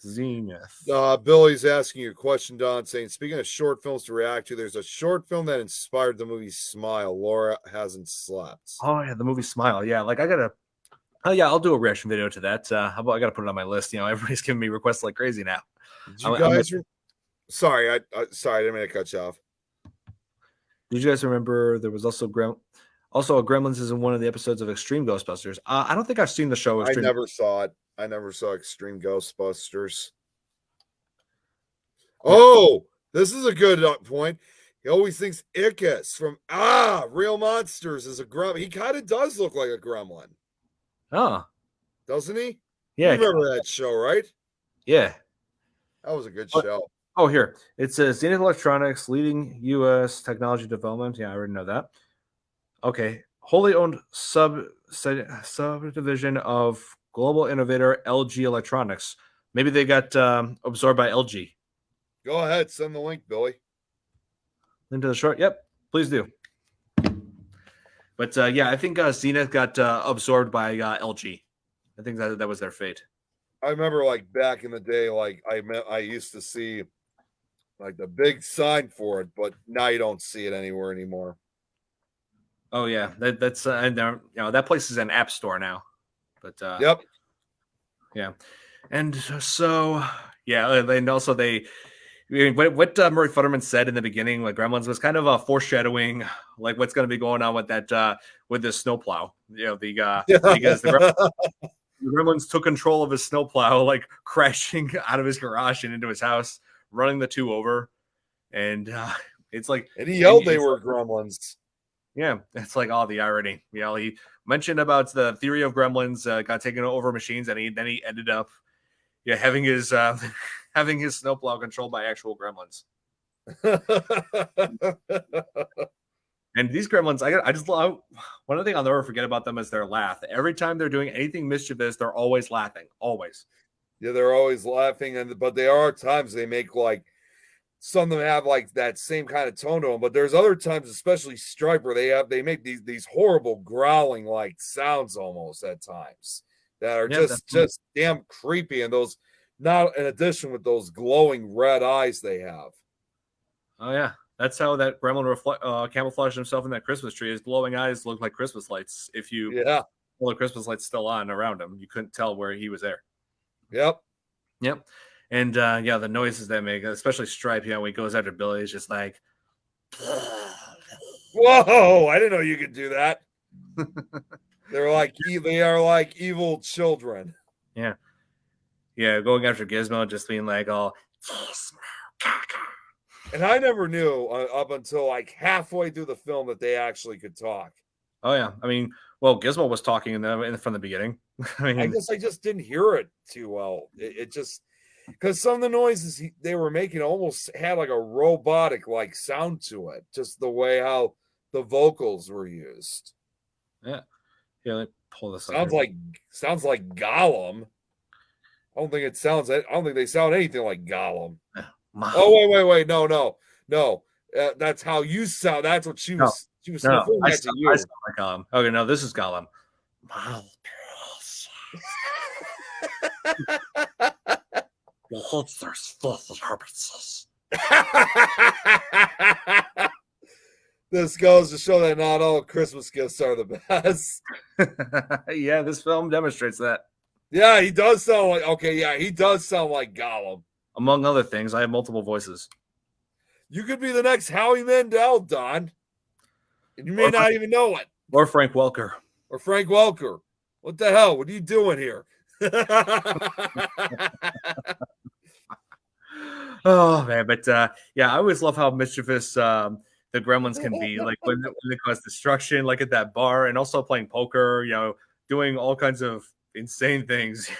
Zenith. Billy's asking you a question, Don, saying, speaking of short films to react to, there's a short film that inspired the movie Smile. Laura hasn't slept. Oh yeah, the movie Smile. Yeah, like I gotta. Oh yeah, I'll do a reaction video to that. How about I gotta put it on my list? Everybody's giving me requests like crazy now. Did you guys? Sorry, I didn't mean to cut you off. Did you guys remember there was also a Gremlins is in one of the episodes of Extreme Ghostbusters? I don't think I've seen the show. I never saw it. I never saw Extreme Ghostbusters. Oh, this is a good point. He always thinks Ickis from Real Monsters is a gremlin. He kind of does look like a gremlin. Oh. Doesn't he? Yeah. You remember that show, right? Yeah. That was a good show. Oh, here. It says Zenith Electronics, leading U.S. technology development. Yeah, I already know that. Okay. Wholly owned subdivision of global innovator LG Electronics. Maybe they got absorbed by LG. Go ahead. Send the link, Billy. Link to the short? Yep. Please do. But yeah, I think Zenith got absorbed by LG. I think that was their fate. I remember like back in the day, like I used to see like the big sign for it, but now you don't see it anywhere anymore. Oh yeah, that's and that place is an app store now. But yep, yeah, and so yeah, and also what Murray Futterman said in the beginning, like Gremlins, was kind of a foreshadowing, like what's going to be going on with that with this snowplow. Because the Gremlins took control of his snowplow, like crashing out of his garage and into his house, running the two over, and it's like, and he yelled they were gremlins. Yeah, it's like all the irony. You know, he mentioned about the theory of gremlins got taken over machines, and then he ended up having his having his snowplow controlled by actual gremlins. And these gremlins, I just love one of the thing I'll never forget about them is their laugh. Every time they're doing anything mischievous, they're always laughing. Always. Yeah, they're always laughing, but there are times they make like some of them have like that same kind of tone to them, but there's other times, especially Striper, they make these horrible growling like sounds almost at times that are just damn creepy, and those not in addition with those glowing red eyes they have. Oh yeah, that's how that gremlin camouflaged himself in that Christmas tree. His glowing eyes look like Christmas lights. If you pull the Christmas lights still on around him, you couldn't tell where he was there. Yep. And the noises they make, especially Stripe, when he goes after Billy, is just like, whoa! I didn't know you could do that. They are like evil children. Yeah, going after Gizmo, just being like, oh. And I never knew up until like halfway through the film that they actually could talk. Oh yeah, I mean, well, Gizmo was talking from the beginning. I just didn't hear it too well. It just because some of the noises they were making almost had like a robotic like sound to it, just the way how the vocals were used. Yeah, let me pull this. Sounds like Gollum. I don't think they sound anything like Gollum. Oh wait, no. That's how you sound. That's what she was. She was I sound like Gollum. Okay, no, this is Gollum. This goes to show that not all Christmas gifts are the best. Yeah, this film demonstrates that. Yeah, he does sound like he does sound like Gollum. Among other things, I have multiple voices. You could be the next Howie Mandel, Don. And you may not even know it. Or Frank Welker. What the hell? What are you doing here? Oh man, but I always love how mischievous the gremlins can be. Like when they cause destruction, like at that bar, and also playing poker. Doing all kinds of insane things.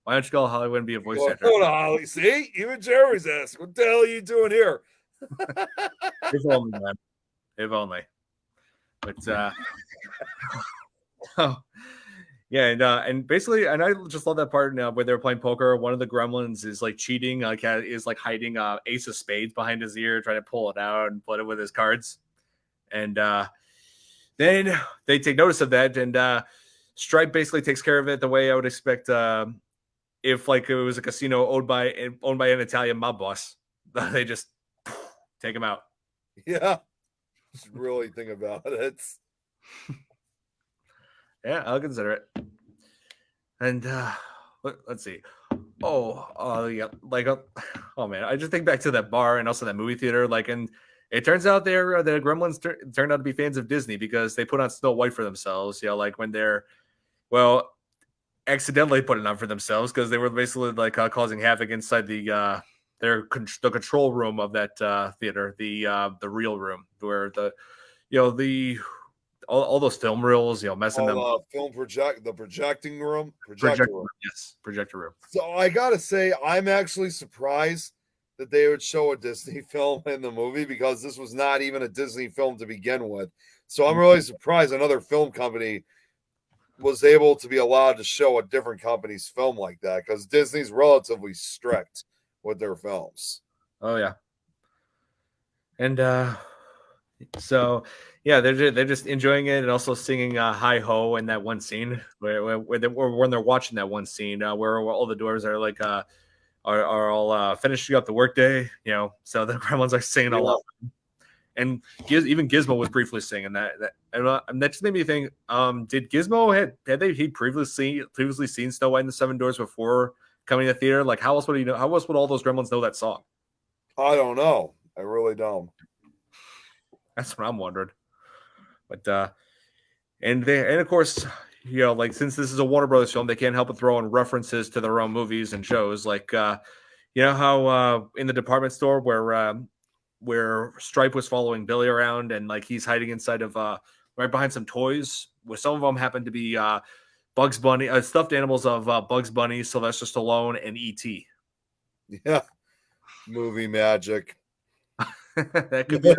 Why don't you call Hollywood and be a voice actor? Hold on, Holly. See, even Jerry's asking, "What the hell are you doing here?" If only, man. If only. But and basically, and I just love that part now where they're playing poker. One of the gremlins is like cheating, is like hiding ace of spades behind his ear, trying to pull it out and put it with his cards. And then they take notice of that, and Stripe basically takes care of it the way I would expect if like it was a casino owned by an Italian mob boss. They just take him out. Yeah. Just really think about it. Yeah, I'll consider it. And let's see. Oh man, I just think back to that bar and also that movie theater. And it turns out the gremlins turned out to be fans of Disney because they put on Snow White for themselves. Like when they're accidentally put it on for themselves because they were basically causing havoc inside the control room of that theater, the real room where all those film reels, messing them up. The projecting room. Projector room. Yes, projector room. So I gotta say, I'm actually surprised that they would show a Disney film in the movie because this was not even a Disney film to begin with. So I'm really surprised another film company was able to be allowed to show a different company's film like that because Disney's relatively strict with their films. Oh yeah. And so yeah, they're just enjoying it and also singing "Hi Ho" in that one scene when they're watching that one scene where all the dwarves are are all finishing up the workday, So the gremlins are singing along, and even Gizmo was briefly singing that. And that just made me think: did Gizmo had he previously seen Snow White and the Seven Dwarfs before coming to the theater? Like, how else would he know? How else would all those gremlins know that song? I don't know. I really don't. That's what I'm wondering. But and of course, since this is a Warner Brothers film, they can't help but throw in references to their own movies and shows. How in the department store where Stripe was following Billy around and he's hiding inside of right behind some toys. Where some of them happen to be Bugs Bunny, stuffed animals of Bugs Bunny, Sylvester Stallone, and E.T. Yeah, movie magic. That could be.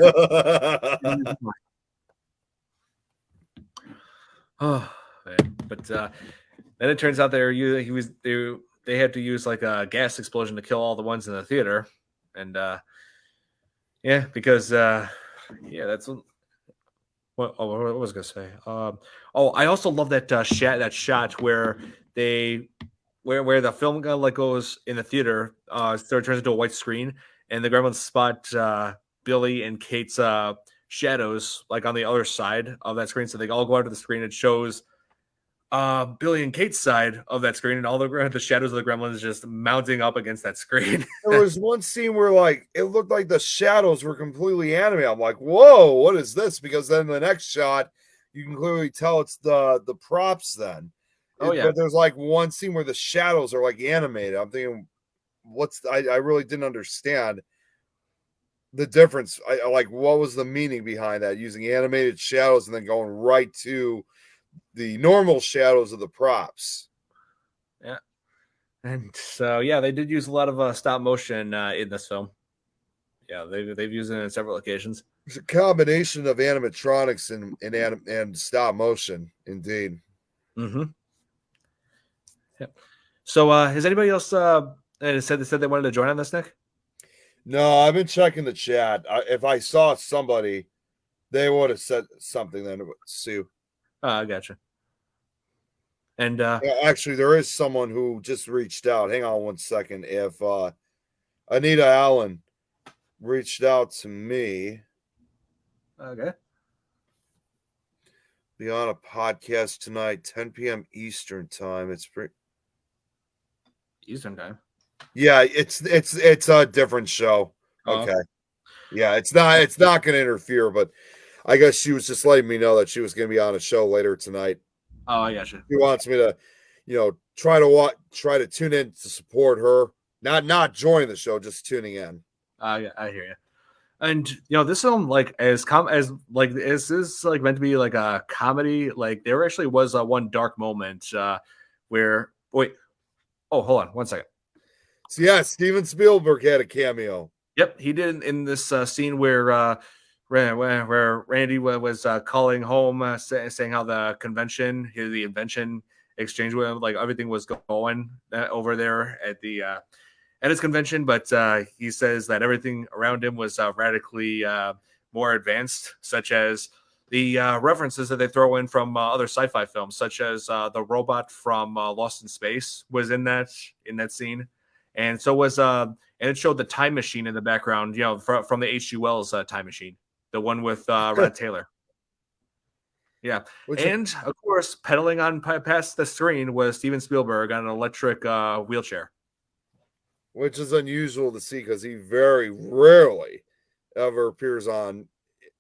Oh, man. But then it turns out they had to use like a gas explosion to kill all the ones in the theater, and yeah, because that's what was I gonna say. I also love that shot where where the film like goes in the theater, so it turns into a white screen, and the gremlins spot Billy and Kate's shadows like on the other side of that screen, so they all go out to the screen. It shows Billy and Kate's side of that screen, and all the shadows of the gremlins just mounting up against that screen. There was one scene where like it looked like the shadows were completely animated. I'm like, whoa, what is this? Because then the next shot, you can clearly tell it's the props then. Oh yeah. But there's like one scene where the shadows are like animated. I'm thinking, I really didn't understand the difference. I like, what was the meaning behind that? Using animated shadows and then going right to the normal shadows of the props. Yeah. And so yeah, they did use a lot of stop motion in this film. Yeah, they've used it in several occasions. It's a combination of animatronics and stop motion, indeed. Mm-hmm. Yeah. So has anybody else said they wanted to join on this, Nick? No, I've been checking the chat. If I saw somebody, they would have said something. Then Sue. I gotcha. And actually, there is someone who just reached out. Hang on one second. If Anita Allen reached out to me, okay, be on a podcast tonight, 10 p.m. Eastern time. It's Eastern time. Yeah, it's a different show. Okay. Yeah, it's not going to interfere, but I guess she was just letting me know that she was going to be on a show later tonight. Oh, I gotcha. She wants me to, try to tune in to support her. Not join the show, just tuning in. Yeah, I hear you. And this film, like as is like meant to be like a comedy. Like there actually was one dark moment where hold on one second. So yeah, Steven Spielberg had a cameo. Yep, he did in this scene where Randy was calling home, saying how the convention, the invention exchange with him, like everything was going over there at his convention, but he says that everything around him was radically more advanced, such as the references that they throw in from other sci-fi films, such as the robot from Lost in Space was in that scene, and so was and it showed the time machine in the background, from the H.G. Wells time machine, the one with Rod Taylor. Yeah, and of course, pedaling on past the screen was Steven Spielberg on an electric wheelchair. Which is unusual to see because he very rarely ever appears in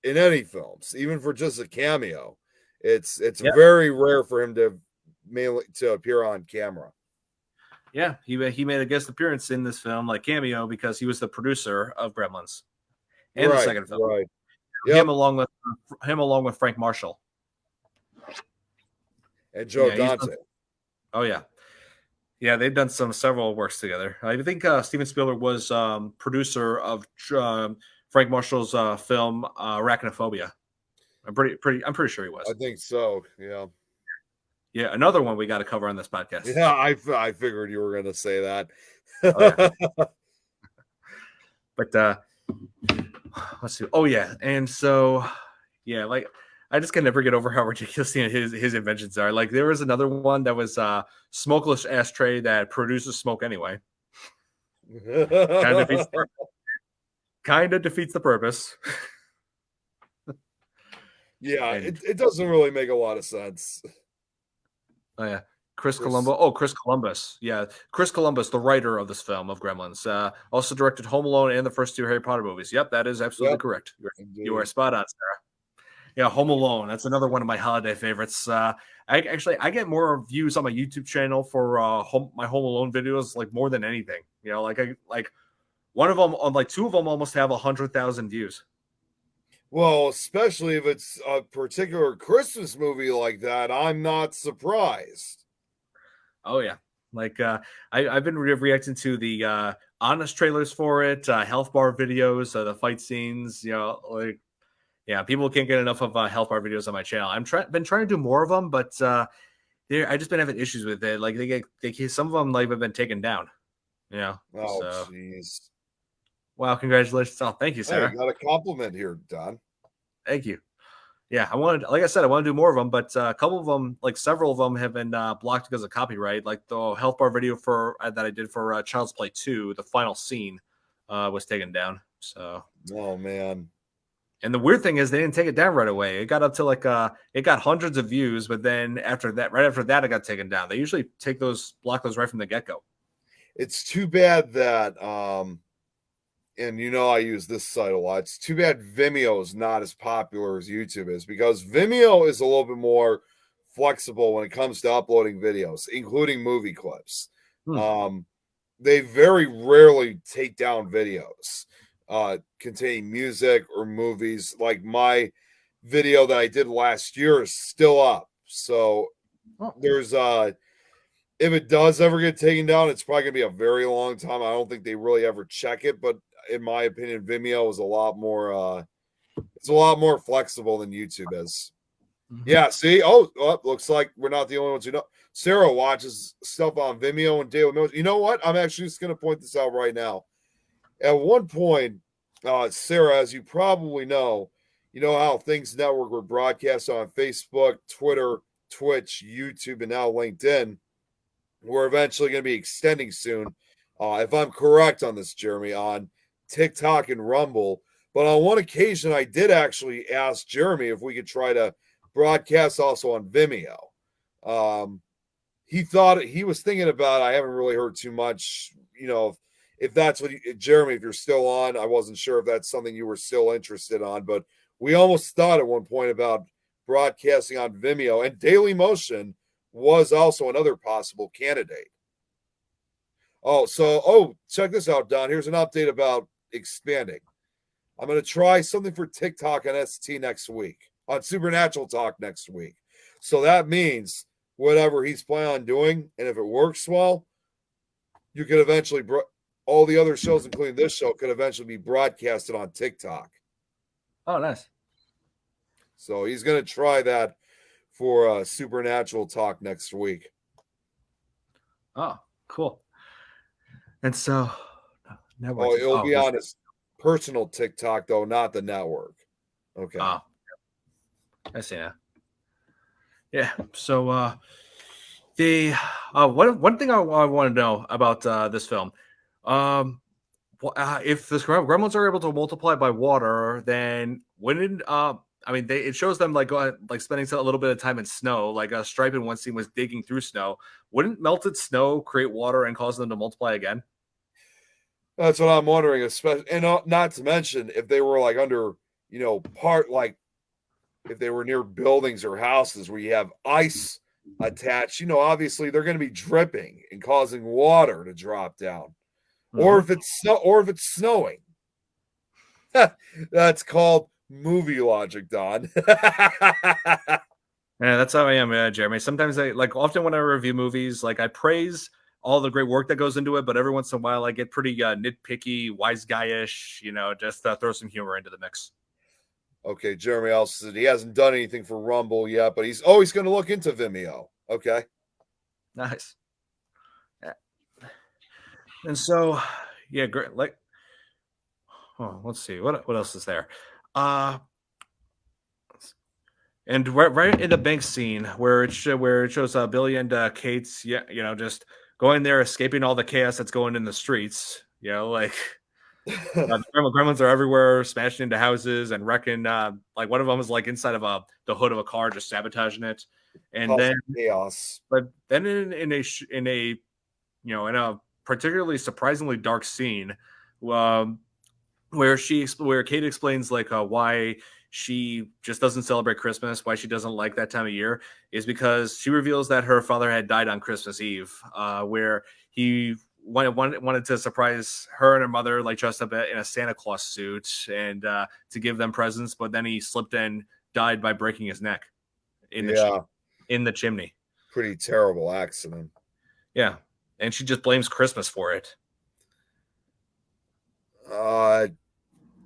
any films, even for just a cameo. It's very rare for him to appear on camera. Yeah, he made a guest appearance in this film, like cameo, because he was the producer of Gremlins and the second film. Right. Yep. Him along with Frank Marshall and Joe Dante. Oh yeah. Yeah, they've done several works together. I think Steven Spielberg was producer of Frank Marshall's film Arachnophobia. I'm pretty sure he was. I think so. Yeah. Yeah, another one we got to cover on this podcast. Yeah, I figured you were going to say that. Oh, yeah. But let's see. Oh yeah, and so yeah, like I just can never get over how ridiculous his inventions are. Like there was another one that was smokeless ashtray that produces smoke anyway. Kind of defeats the purpose. Yeah, it doesn't really make a lot of sense. Oh yeah, Chris Columbus. Yeah, Chris Columbus, the writer of this film of Gremlins, also directed Home Alone and the first two Harry Potter movies. Yep, that is absolutely correct. You are spot on, Sarah. Yeah, Home Alone. That's another one of my holiday favorites. I get more views on my YouTube channel for my Home Alone videos, like more than anything. Like one of them, like two of them, almost have 100,000 views. Well, especially if it's a particular Christmas movie like that, I'm not surprised. Oh yeah, like I've been reacting to the honest trailers for it, health bar videos, the fight scenes. Like yeah, people can't get enough of health bar videos on my channel. Been trying to do more of them, but I just been having issues with it. Like some of them like have been taken down. Oh, So jeez. wow, congratulations! Oh, thank you, Hey, Sarah. got a compliment here, Don. Thank you. Yeah, like I said, I want to do more of them, but a couple of them, like several of them, have been blocked because of copyright. Like the health bar video for that I did for Child's Play 2, the final scene was taken down. So, Oh man. and the weird thing is they didn't take it down right away. It got up to like it got hundreds of views, but then right after that, it got taken down. They usually block those right from the get go. It's too bad that and I use this site a lot. It's too bad Vimeo is not as popular as YouTube is, because Vimeo is a little bit more flexible when it comes to uploading videos, including movie clips. Hmm. They very rarely take down videos containing music or movies. Like my video that I did last year is still up. So Oh. there's if it does ever get taken down, it's probably gonna be a very long time. I don't think they really ever check it, but in my opinion, Vimeo is a lot more it's a lot more flexible than YouTube is. Mm-hmm. Yeah, see? Oh, looks like we're not the only ones who know. Sarah watches stuff on Vimeo and Daily Mills. You know what? I'm actually just gonna point this out right now. At one point, Sarah, as you probably know, you know how Things Network were broadcast on Facebook, Twitter, Twitch, YouTube, and now LinkedIn. We're eventually going to be extending soon, if I'm correct on this, Jeremy, on TikTok and Rumble. But on one occasion, I did actually ask Jeremy if we could try to broadcast also on Vimeo. He was thinking about it. I haven't really heard too much, if that's what Jeremy, if you're still on. I wasn't sure if that's something you were still interested on, but we almost thought at one point about broadcasting on Vimeo, and Daily Motion was also another possible candidate. Check this out, Don. Here's an update about expanding. I'm going to try something for TikTok and ST next week, on Supernatural Talk next week. So that means whatever he's planning on doing, and if it works well, you could eventually, all the other shows, including this show, could eventually be broadcasted on TikTok. Oh, nice. So he's going to try that for Supernatural Talk next week. Oh, cool. And so, it'll be on his personal TikTok, though, not the network. Okay. Oh, I see now. Yeah. So, the one thing I want to know about this film, if the gremlins are able to multiply by water, then wouldn't it shows them like spending a little bit of time in snow. Like Stripe in one scene was digging through snow. Wouldn't melted snow create water and cause them to multiply again? That's what I'm wondering, especially, and not to mention if they were like under, if they were near buildings or houses where you have ice attached, obviously they're going to be dripping and causing water to drop down. Mm-hmm. Or if it's snowing. That's called movie logic, Don. Yeah, that's how I am, Jeremy. Sometimes often when I review movies, I praise all the great work that goes into it, but every once in a while I get pretty nitpicky, wise guy-ish, just throw some humor into the mix. Okay, Jeremy also said he hasn't done anything for Rumble yet, but he's always going to look into Vimeo. Okay. Nice. Yeah. And so, yeah, great. Let's see. What else is there? And right in the bank scene where it shows Billy and Kate's, just going there, escaping all the chaos that's going in the streets. The gremlins are everywhere, smashing into houses and wrecking. One of them is inside of the hood of a car, just sabotaging it. And then chaos. But then in a particularly surprisingly dark scene, where Kate explains why she just doesn't celebrate Christmas, why she doesn't like that time of year, is because she reveals that her father had died on Christmas Eve, where he wanted to surprise her and her mother, like dressed up in a Santa Claus suit, and to give them presents. But then he slipped and died by breaking his neck in the chimney. Pretty terrible accident. Yeah, and she just blames Christmas for it.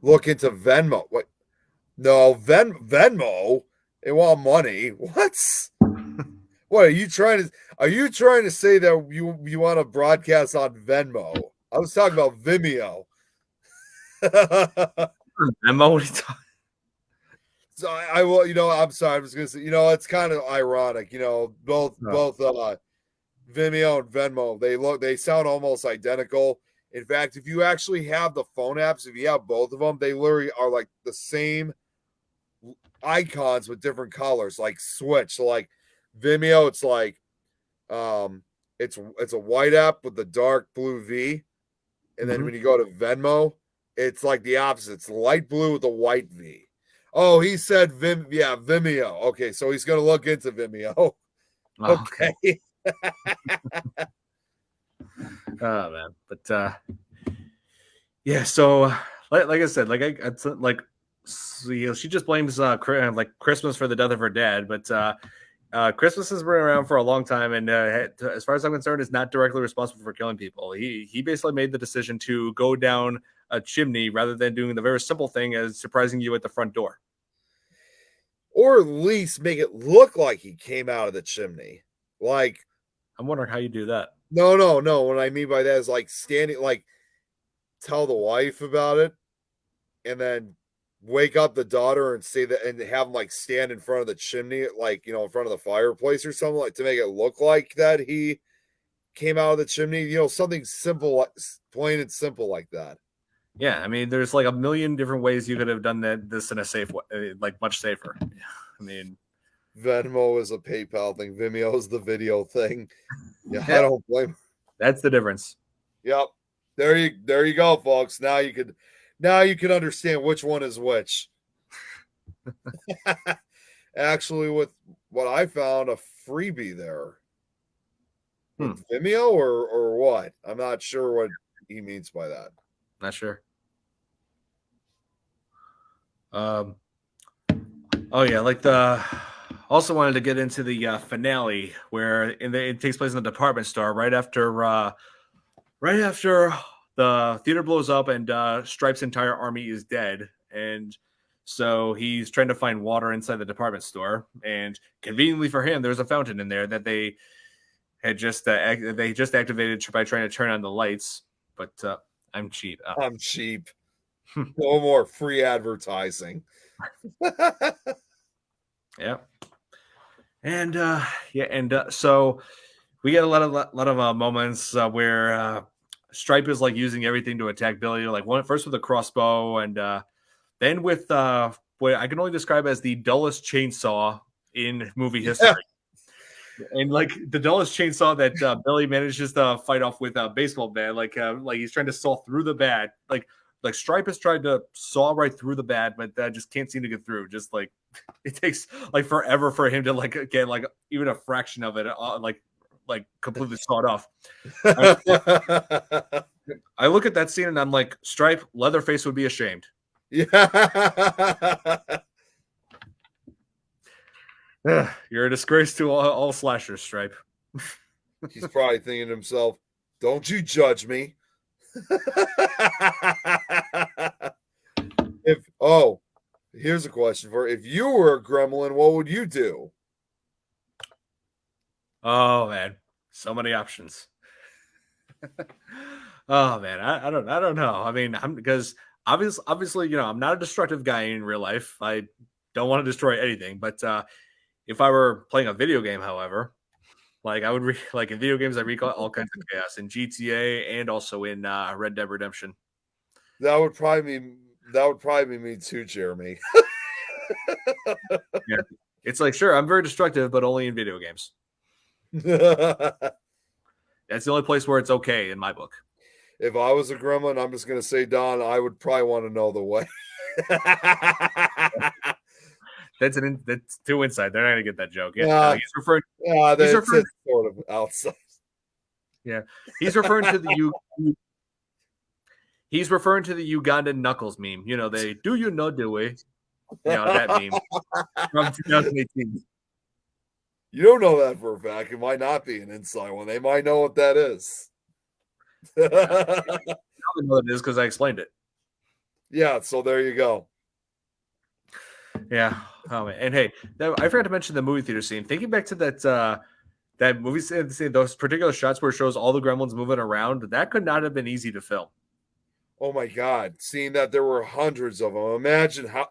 Look into Venmo. What? No, Venmo. They want money. What? What are you trying to? Are you trying to say that you want to broadcast on Venmo? I was talking about Vimeo. Venmo? What are you talking? So I will. I'm sorry. I was gonna say. It's kind of ironic. Both Vimeo and Venmo. They sound almost identical. In fact, if you actually have the phone apps, if you have both of them, they literally are like the same icons with different colors, like switch. So like Vimeo, it's like it's a white app with the dark blue V. And then when you go to Venmo, it's like the opposite. It's light blue with a white V. Oh, he said Vimeo. Okay, so he's gonna look into Vimeo. Okay. Oh man, but yeah. So like I said, she just blames like Christmas for the death of her dad, but Christmas has been around for a long time, and as far as I'm concerned, is not directly responsible for killing people. He basically made the decision to go down a chimney rather than doing the very simple thing as surprising you at the front door, or at least make it look like he came out of the chimney. Like, I'm wondering how you do that. No. What I mean by that is like standing, like tell the wife about it, and then wake up the daughter and say that, and have him like stand in front of the chimney, like in front of the fireplace or something, like to make it look like that he came out of the chimney. Something simple, plain and simple like that. Yeah, I mean, there's like a million different ways you could have done this in a safe way, like much safer. I mean, Venmo is a PayPal thing. Vimeo is the video thing. Yeah, I don't blame. That's the difference. Yep. There you go, folks. Now you can understand which one is which. Actually, with what I found, a freebie there. With Vimeo or what? I'm not sure what he means by that. Not sure. Oh yeah, like also wanted to get into the finale where it takes place in the department store right after the theater blows up and Stripe's entire army is dead, and so he's trying to find water inside the department store, and conveniently for him, there's a fountain in there that they had just activated by trying to turn on the lights. But I'm cheap. I'm cheap. No more free advertising. Yeah. And so we get a lot of moments where Stripe is like using everything to attack Billy, like first with a crossbow, and then with what I can only describe as the dullest chainsaw in movie history. And like the dullest chainsaw that Billy manages to fight off with a baseball bat, like he's trying to saw through the bat, like Stripe has tried to saw right through the bat, but just can't seem to get through. Just like it takes like forever for him to like get like even a fraction of it like completely sawed off. I look at that scene and I'm like, Stripe, Leatherface would be ashamed. Yeah. You're a disgrace to all slashers, Stripe. He's probably thinking to himself, don't you judge me. Here's a question for you. If you were a gremlin, what would you do? Oh man, so many options. Oh man, I don't know. I mean, because obviously, I'm not a destructive guy in real life. I don't want to destroy anything, but if I were playing a video game, however, like I would like in video games, I recall all kinds of chaos in GTA and also in Red Dead Redemption. That would probably be me too, Jeremy. Yeah. It's like, sure, I'm very destructive, but only in video games. That's the only place where it's okay in my book. If I was a gremlin, I'm just going to say, Don, I would probably want to know the way. That's too inside. They're not going to get that joke. Yeah, he's referring. That's sort of outside. Yeah, he's referring to the He's referring to the Ugandan Knuckles meme. You know, they do you know the way? You know, that meme from 2018. You don't know that for a fact. It might not be an inside one. They might know what that is. Yeah. I know what it is because I explained it. Yeah, so there you go. Yeah. Oh man. And hey, I forgot to mention the movie theater scene. Thinking back to that movie scene, those particular shots where it shows all the gremlins moving around, that could not have been easy to film. Oh my God! Seeing that there were hundreds of them. Imagine how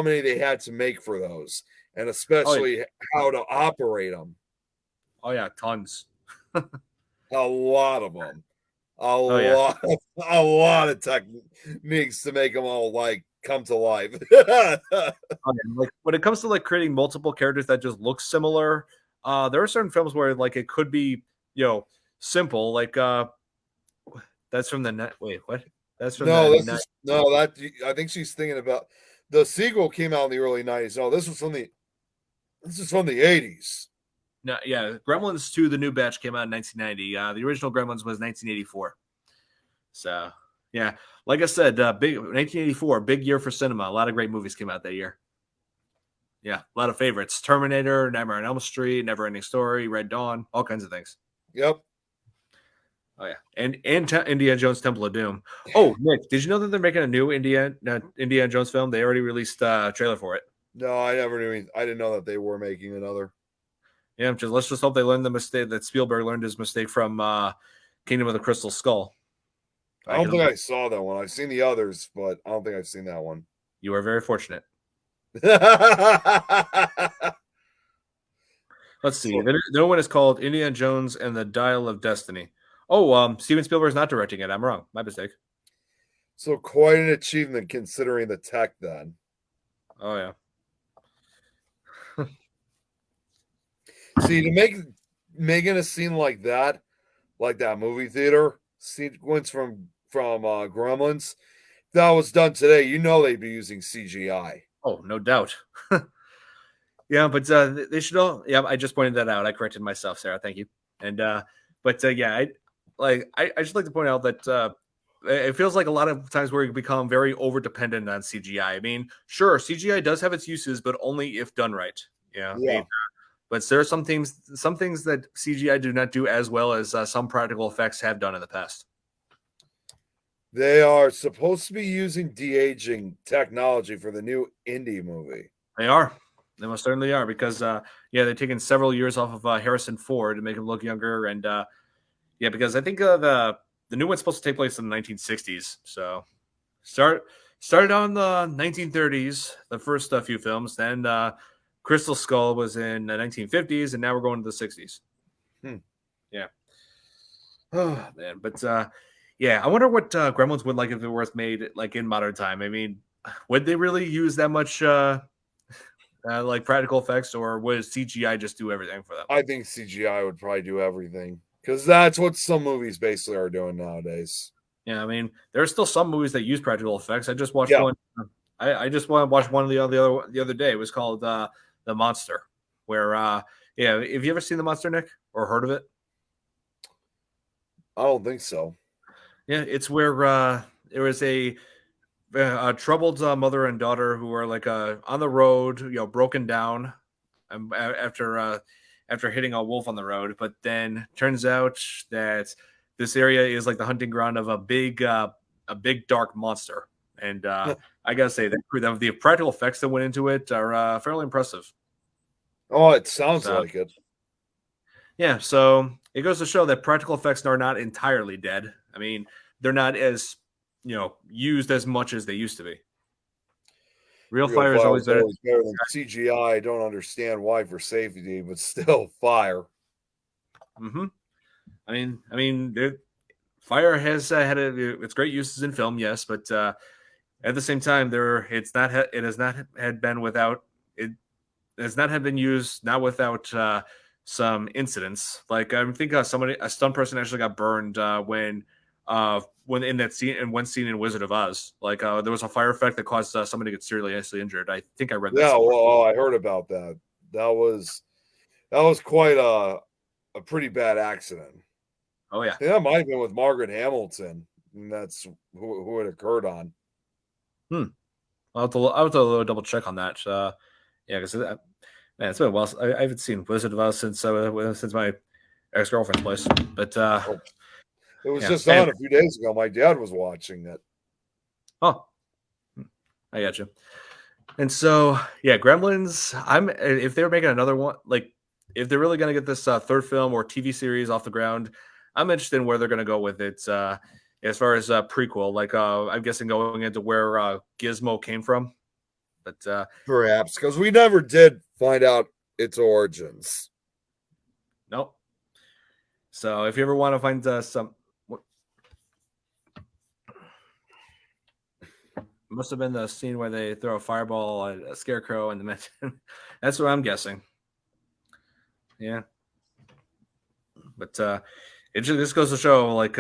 many they had to make for those, and especially how to operate them. Oh yeah, tons. A lot of them. A lot of techniques to make them all like come to life. Like when it comes to like creating multiple characters that just look similar, there are certain films where like it could be, simple. Like that's from the net. Wait, what? That's from I think she's thinking about the sequel came out in the early 90s. No, this is from the 80s. No, yeah, Gremlins 2, the new batch came out in 1990. The original Gremlins was 1984. So, yeah, like I said, big 1984, big year for cinema. A lot of great movies came out that year. Yeah, a lot of favorites: Terminator, Nightmare on Elm Street, Never Ending Story, Red Dawn, all kinds of things. Yep. Oh yeah, and Indiana Jones: Temple of Doom. Oh, Nick, did you know that they're making a new Indiana Jones film? They already released a trailer for it. No, I never knew. I didn't know that they were making another. Yeah, let's just hope they learned the mistake that Spielberg learned his mistake from Kingdom of the Crystal Skull. I don't think I saw that one. I've seen the others, but I don't think I've seen that one. You are very fortunate. Let's see. The new one is called Indiana Jones and the Dial of Destiny. Oh, Steven Spielberg's not directing it. I'm wrong. My mistake. So quite an achievement considering the tech then. Oh yeah. See, to making a scene like that movie theater sequence from Gremlins, if that was done today, they'd be using CGI. Oh, no doubt. Yeah, but they should all. Yeah, I just pointed that out. I corrected myself, Sarah. Thank you. And yeah, I just like to point out that it feels like a lot of times we become very over dependent on CGI. I mean, sure, CGI does have its uses, but only if done right. Yeah. I mean, but there are some things that CGI do not do as well as some practical effects have done in the past. They are supposed to be using de-aging technology for the new indie movie. They are. They most certainly are because, they've taken several years off of Harrison Ford to make him look younger. And, because I think the new one's supposed to take place in the 1960s. So started on the 1930s, the first few films. Then Crystal Skull was in the 1950s, and now we're going to the 60s. Yeah. Oh, man. But, I wonder what Gremlins would like if it was made like in modern time. I mean, would they really use that much like practical effects, or would CGI just do everything for them? I think CGI would probably do everything because that's what some movies basically are doing nowadays. Yeah, I mean, there are still some movies that use practical effects. I just watched one. I just want to watch one the other day. It was called The Monster, where have you ever seen The Monster, Nick, or heard of it? I don't think so. Yeah, it's where there was a troubled mother and daughter who are like on the road, broken down after hitting a wolf on the road. But then turns out that this area is like the hunting ground of a big dark monster. And I gotta say that the practical effects that went into it are fairly impressive. Oh, it sounds like it. Yeah, so it goes to show that practical effects are not entirely dead. I mean, they're not as used as much as they used to be. Real fire is always better than CGI. I don't understand why for safety, but still fire. Mm-hmm. I mean, fire has had its great uses in film, yes, but at the same time, it has not been used not without some incidents. Like I think a stunt person actually got burned when in that scene in one scene in Wizard of Oz. Like there was a fire effect that caused somebody to get seriously injured. I think I read that. Yeah, well, I heard about that. That was quite a pretty bad accident. Oh yeah. Yeah, it might have been with Margaret Hamilton. And that's who it occurred on. I'll have to double check on that. Yeah, because man, it's been a while. I haven't seen Wizard of Oz since my ex-girlfriend's place. But It was yeah. just on a few days ago. My dad was watching it. Oh, I got you. And so, yeah, Gremlins. If they were making another one, like if they're really going to get this third film or TV series off the ground, I'm interested in where they're going to go with it. As far as prequel, like I'm guessing going into where Gizmo came from. But perhaps because we never did find out its origins. Nope. So if you ever want to find must have been the scene where they throw a fireball at a scarecrow and the mention. That's what I'm guessing. Yeah. But this goes to show, like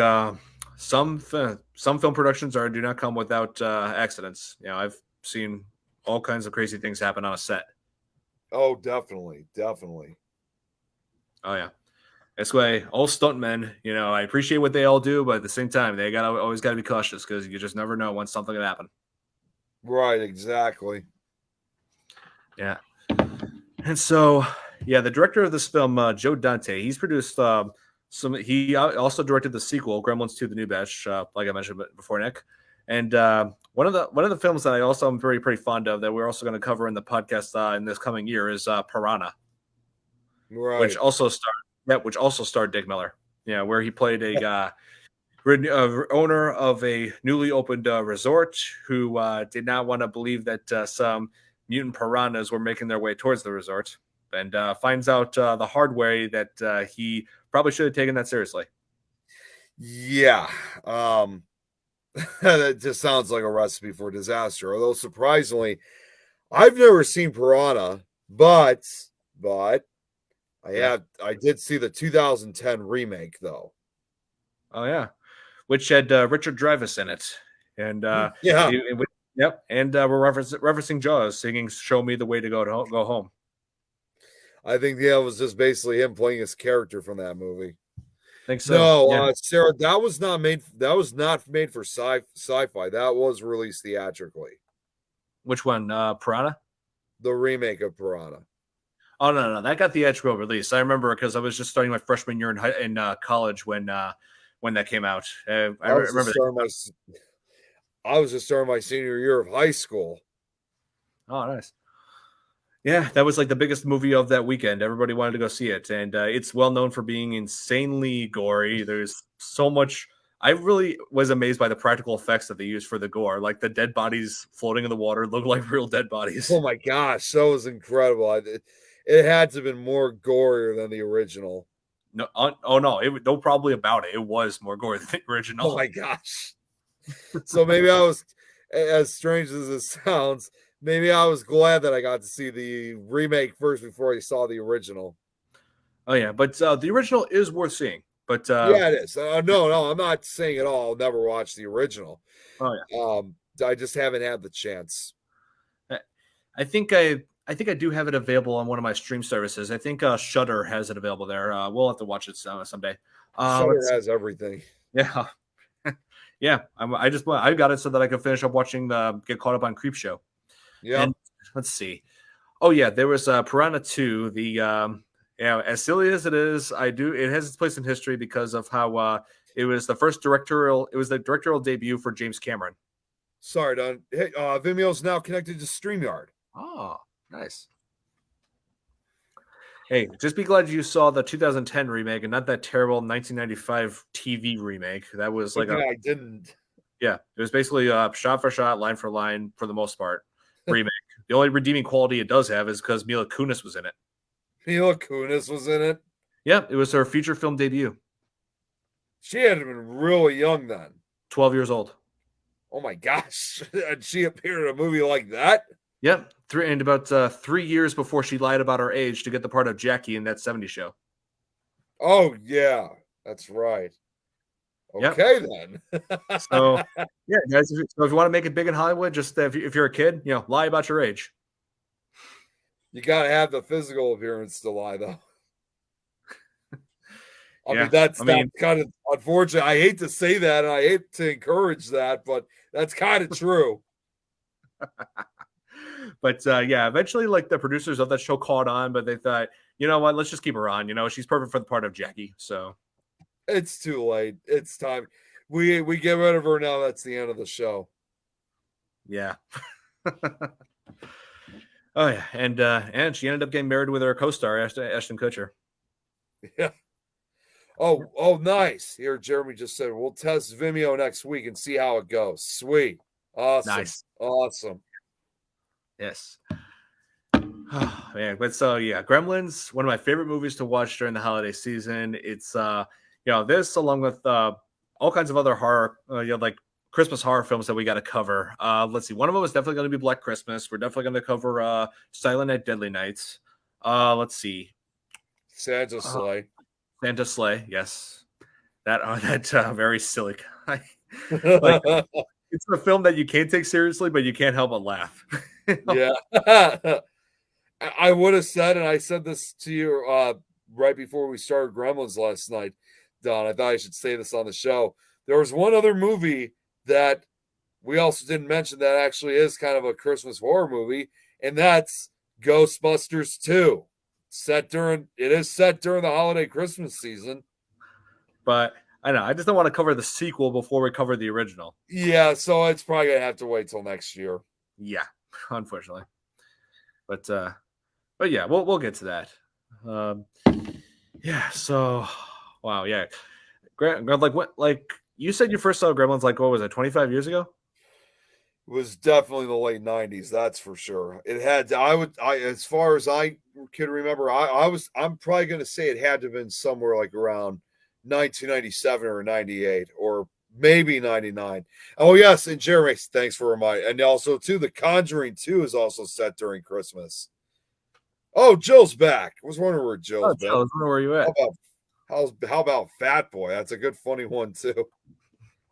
some film productions do not come without accidents. You know, I've seen all kinds of crazy things happen on a set. Oh, definitely. Oh yeah. That's why all stuntmen, you know, I appreciate what they all do, but at the same time, they always got to be cautious because you just never know when something can happen. Right, exactly. Yeah. And so, yeah, the director of this film, Joe Dante, he's produced he also directed the sequel, Gremlins 2: The New Batch, like I mentioned before, Nick. And one of the films that I also am pretty fond of that we're also going to cover in the podcast in this coming year is Piranha, Right. which also starred Dick Miller. Yeah, where he played a owner of a newly opened resort who did not want to believe that some mutant piranhas were making their way towards the resort, and finds out the hard way that he probably should have taken that seriously. Yeah. That just sounds like a recipe for disaster. Although surprisingly, I've never seen Piranha, but I did see the 2010 remake though. Oh yeah, which had Richard Dreyfuss in it, and yeah, yep, and we're referencing Jaws singing "Show Me the Way to Go Home." I think it was just basically him playing his character from that movie. I think so. No, yeah. Sarah, that was not made for sci-fi. That was released theatrically. Which one? Piranha? The remake of Piranha. Oh no, that got theatrical release. I remember because I was just starting my freshman year in college when that came out. I remember. I was just starting my senior year of high school. Oh, nice. Yeah, that was like the biggest movie of that weekend. Everybody wanted to go see it, and it's well known for being insanely gory. There's so much. I really was amazed by the practical effects that they used for the gore. Like the dead bodies floating in the water look like real dead bodies. Oh my gosh, that was incredible. It had to have been more gorier than the original. No, no probably about it. It was more gory than the original. Oh my gosh. So maybe I was, as strange as it sounds, maybe I was glad that I got to see the remake first before I saw the original. Oh yeah, but the original is worth seeing. But yeah, it is. No, I'm not saying at all. I'll never watch the original. Oh yeah. I just haven't had the chance. I think I do have it available on one of my stream services. I think Shudder has it available there. We'll have to watch it someday. Shudder has everything. Yeah. Yeah, I got it so that I could finish up watching get caught up on Creepshow. Yeah. And let's see. Oh yeah, there was Piranha 2. The as silly as it is, it has its place in history because of how it was the directorial debut for James Cameron. Sorry, Don. Hey, Vimeo's now connected to StreamYard. Oh, nice. Hey, just be glad you saw the 2010 remake and not that terrible 1995 TV remake. That was like I didn't. Yeah, it was basically shot for shot, line for line, for the most part, remake. The only redeeming quality it does have is because Mila Kunis was in it. Mila Kunis was in it? Yeah, it was her feature film debut. She had been really young then. 12 years old. Oh my gosh. And she appeared in a movie like that? Yep. About 3 years before she lied about her age to get the part of Jackie in that 70s show. Oh, yeah. That's right. Okay, then. So, yeah, guys, if you want to make it big in Hollywood, just if you're a kid, lie about your age. You got to have the physical appearance to lie, though. I mean, that's kind of Unfortunately, I hate to say that and I hate to encourage that, but that's kind of true. But yeah, eventually, like the producers of that show caught on, but they thought, you know what, let's just keep her on. You know, she's perfect for the part of Jackie. So it's too late. It's time. We get rid of her now. That's the end of the show. Yeah. Oh yeah, and she ended up getting married with her co-star Ashton Kutcher. Yeah. Oh, nice. Here, Jeremy just said we'll test Vimeo next week and see how it goes. Sweet, awesome, Nice, awesome. Yes. Oh, man, but so yeah, Gremlins, one of my favorite movies to watch during the holiday season. It's this along with all kinds of other horror, like Christmas horror films that we got to cover. Let's see, one of them is definitely going to be Black Christmas. We're definitely going to cover Silent Night, Deadly Nights. Let's see, Santa's Sleigh. Santa's Sleigh, yes, that very silly guy. Like, it's a film that you can't take seriously, but you can't help but laugh. Yeah. I would have said, and I said this to you right before we started Gremlins last night, Don. I thought I should say this on the show. There was one other movie that we also didn't mention that actually is kind of a Christmas horror movie, and that's Ghostbusters 2. It is set during the holiday Christmas season. But I know I just don't want to cover the sequel before we cover the original. Yeah, so it's probably gonna have to wait till next year. Yeah, unfortunately. But yeah, we'll get to that. Yeah. So, wow. Yeah. Like you said, you first saw Gremlins like what was it, 25 years ago? It was definitely the late 90s, that's for sure. It had as far as I can remember, I'm probably gonna say it had to have been somewhere like around 1997 or 98 or maybe 99. Oh yes, and Jeremy, thanks for reminding. And also too, The Conjuring 2 is also set during Christmas. Oh, Jill's back. I was wondering where Jill's been. I was wondering where you at. How about Fat Boy? That's a good funny one too.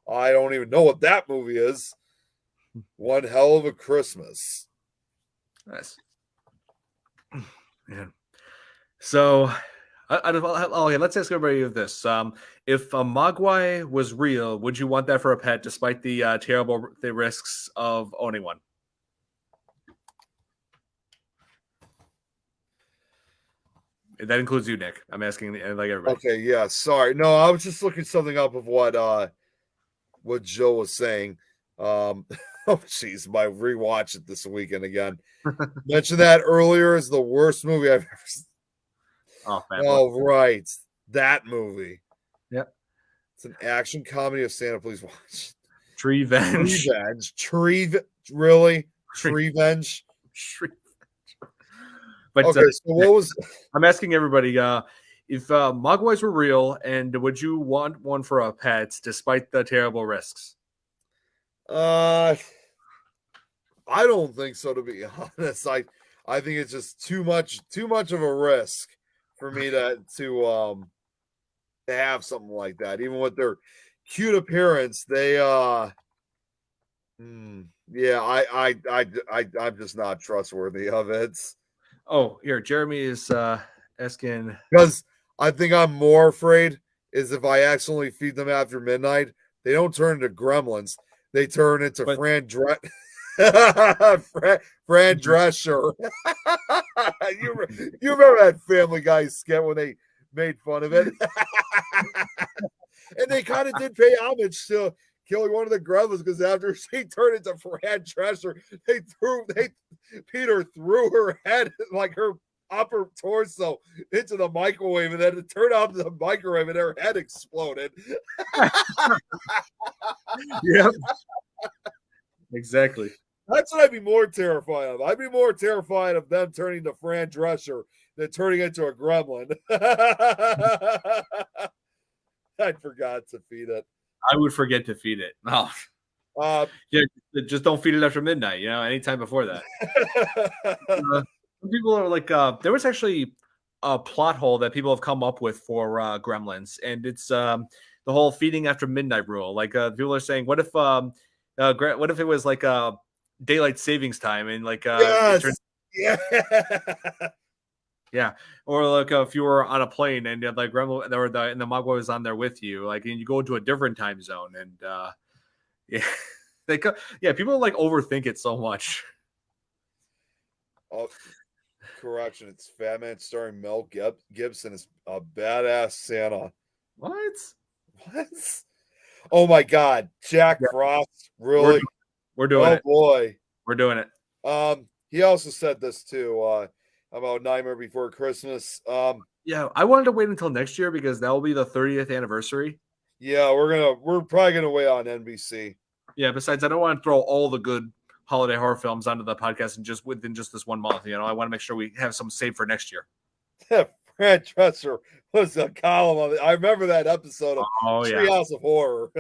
I don't even know what that movie is. One hell of a Christmas. Nice. Yeah. So, let's ask everybody this: if a Mogwai was real, would you want that for a pet, despite the terrible risks of owning one? That includes you, Nick. I'm asking like everybody. Okay, yeah. Sorry, no, I was just looking something up of what Joe was saying. Oh, jeez, my rewatch it this weekend again. Mentioned that earlier is the worst movie I've ever seen. Oh, right. That movie. Yep. It's an action comedy of Santa. Please watch. Treevenge. Really? Treevenge? But okay, so what was... I'm asking everybody, if Mogwais were real, and would you want one for a pet despite the terrible risks? I don't think so, to be honest. I think it's just too much of a risk for me to have something like that. Even with their cute appearance, they I'm just not trustworthy of it. Oh, here, Jeremy is asking, because I think I'm more afraid is if I accidentally feed them after midnight, they don't turn into gremlins. They turn into Fran Drescher. you remember that Family Guy skit when they made fun of it? And they kind of did pay homage to killing one of the gremlins because after she turned into Fran Drescher, Peter threw her head, like her upper torso, into the microwave, and then it turned out the microwave and her head exploded. Yep. Exactly. That's what I'd be more terrified of. I'd be more terrified of them turning to Fran Drescher than turning into a gremlin. I forgot to feed it. I would forget to feed it. Oh. Yeah, just don't feed it after midnight, anytime before that. People are like, there was actually a plot hole that people have come up with for Gremlins, and it's the whole feeding after midnight rule. Like, people are saying, what if it was like a daylight savings time and like yes. Yeah, or like if you were on a plane and you had like Gremlin or the Mogwai was on there with you, like and you go to a different time zone, and yeah, people like overthink it so much. Oh, correction. It's Fat Man starring Mel Gibson as a badass Santa. What? What? Oh my God, Jack Yeah, Frost, we're really? we're doing Oh it. boy. We're doing it. He also said this too about Nightmare Before Christmas. Yeah, I wanted to wait until next year because that will be the 30th anniversary. Yeah, we're probably gonna wait on NBC. Yeah. Besides, I don't want to throw all the good holiday horror films onto the podcast and just within just this 1 month. I want to make sure we have some saved for next year. Fran Dresser was a column of it. I remember that episode of Oh yeah. Treehouse of Horror.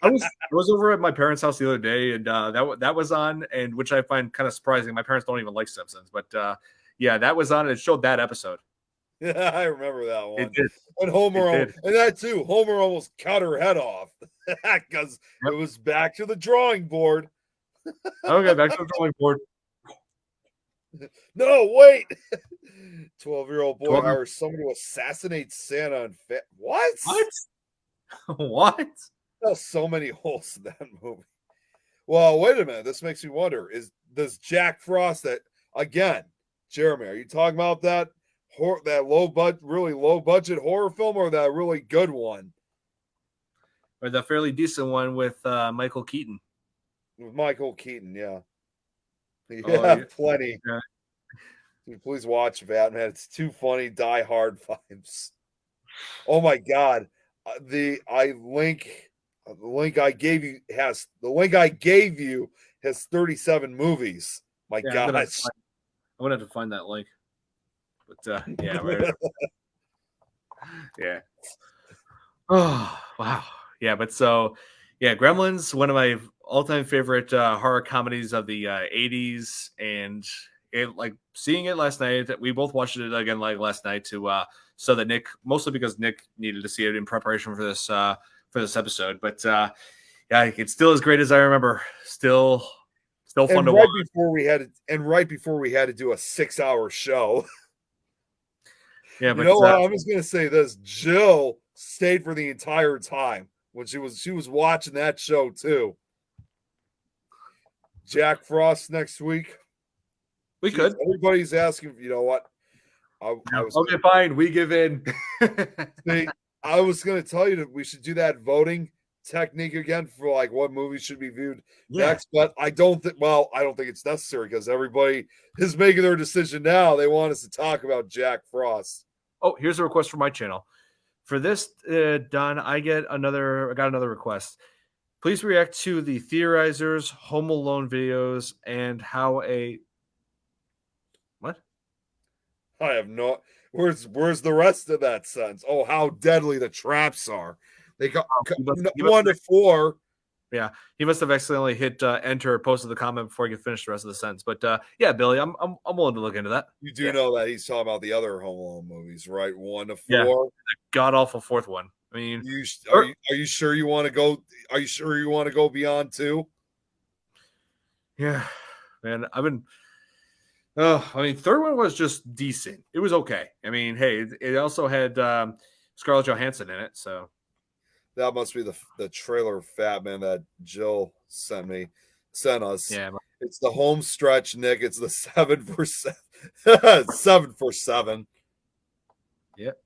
I was over at my parents' house the other day, and that was on, and which I find kind of surprising. My parents don't even like Simpsons, but yeah, that was on. And it showed that episode. Yeah, I remember that It one. did. And Homer, It did. and that too. Homer almost cut her head off because Yep. it was back to the drawing board. Okay, back to the drawing board. No, wait. 12-year-old boy 12 hires someone to assassinate Santa and what? What? What? There's so many holes in that movie. Well, wait a minute. This makes me wonder: does Jack Frost that again, Jeremy? Are you talking about that really low budget horror film, or that really good one Or the fairly decent one with Michael Keaton. with Michael Keaton? Yeah, yeah, yeah. plenty. Yeah. Dude, please watch Batman. It's too funny. Die Hard vibes. Oh my God, the link I gave you has 37 movies. My Yeah, gosh. I'm gonna have to find that link. But yeah, yeah. Oh wow, yeah. But so yeah, Gremlins, one of my all-time favorite horror comedies of the '80s, and it like seeing it last night. We both watched it again like last night to so that Nick, mostly because Nick needed to see it in preparation for this episode. But yeah, it's still as great as I remember. Still fun to watch. Right before we had to do a 6-hour show. Yeah, but you know what? I'm just gonna say this: Jill stayed for the entire time when she was watching that show too. Jack Frost next week. We could. Everybody's asking. You know what? Okay, fine. We give in. See, I was gonna tell you that we should do that voting technique again for like what movies should be viewed next, but I don't think it's necessary because everybody is making their decision now. They want us to talk about Jack Frost. Oh, here's a request from my channel. For this, Don, I got another request. Please react to the Theorizers Home Alone videos and how a what? I have no. Where's the rest of that sentence? Oh, how deadly the traps are! They go 1 to 4. Yeah, he must have accidentally hit enter, posted the comment before he could finish the rest of the sentence. But yeah, Billy, I'm willing to look into that. You do know that he's talking about the other Home Alone movies, right? 1 to 4. Yeah, the god awful fourth one. I mean, are you sure you want to go? Are you sure you want to go beyond 2? Yeah, man, I've been. Oh, I mean, third one was just decent. It was okay. I mean, hey, it also had Scarlett Johansson in it, so that must be the trailer Fat Man that Jill sent us. Yeah, it's the home stretch, Nick. It's the 7 for 7. 7 for 7. Yep.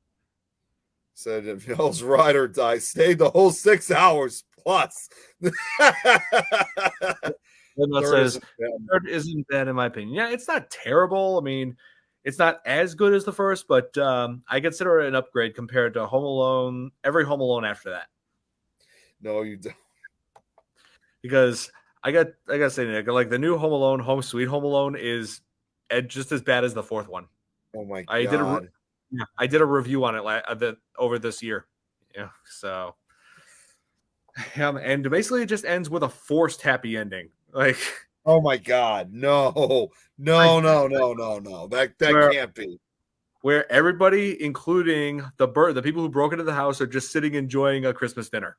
Said if Bill's ride or die, stayed the whole 6 hours plus. Says third isn't bad in my opinion. Yeah, it's not terrible. I mean, it's not as good as the first, but I consider it an upgrade compared to Home Alone. Every Home Alone after that. No, you don't. Because I gotta say, Nick, like the new Home Alone, Home Sweet Home Alone is just as bad as the fourth one. Oh my god! I did a review on it over this year. Yeah, so and basically it just ends with a forced happy ending. Like, oh my god, no. That can't be. Where everybody, including the people who broke into the house, are just sitting enjoying a Christmas dinner.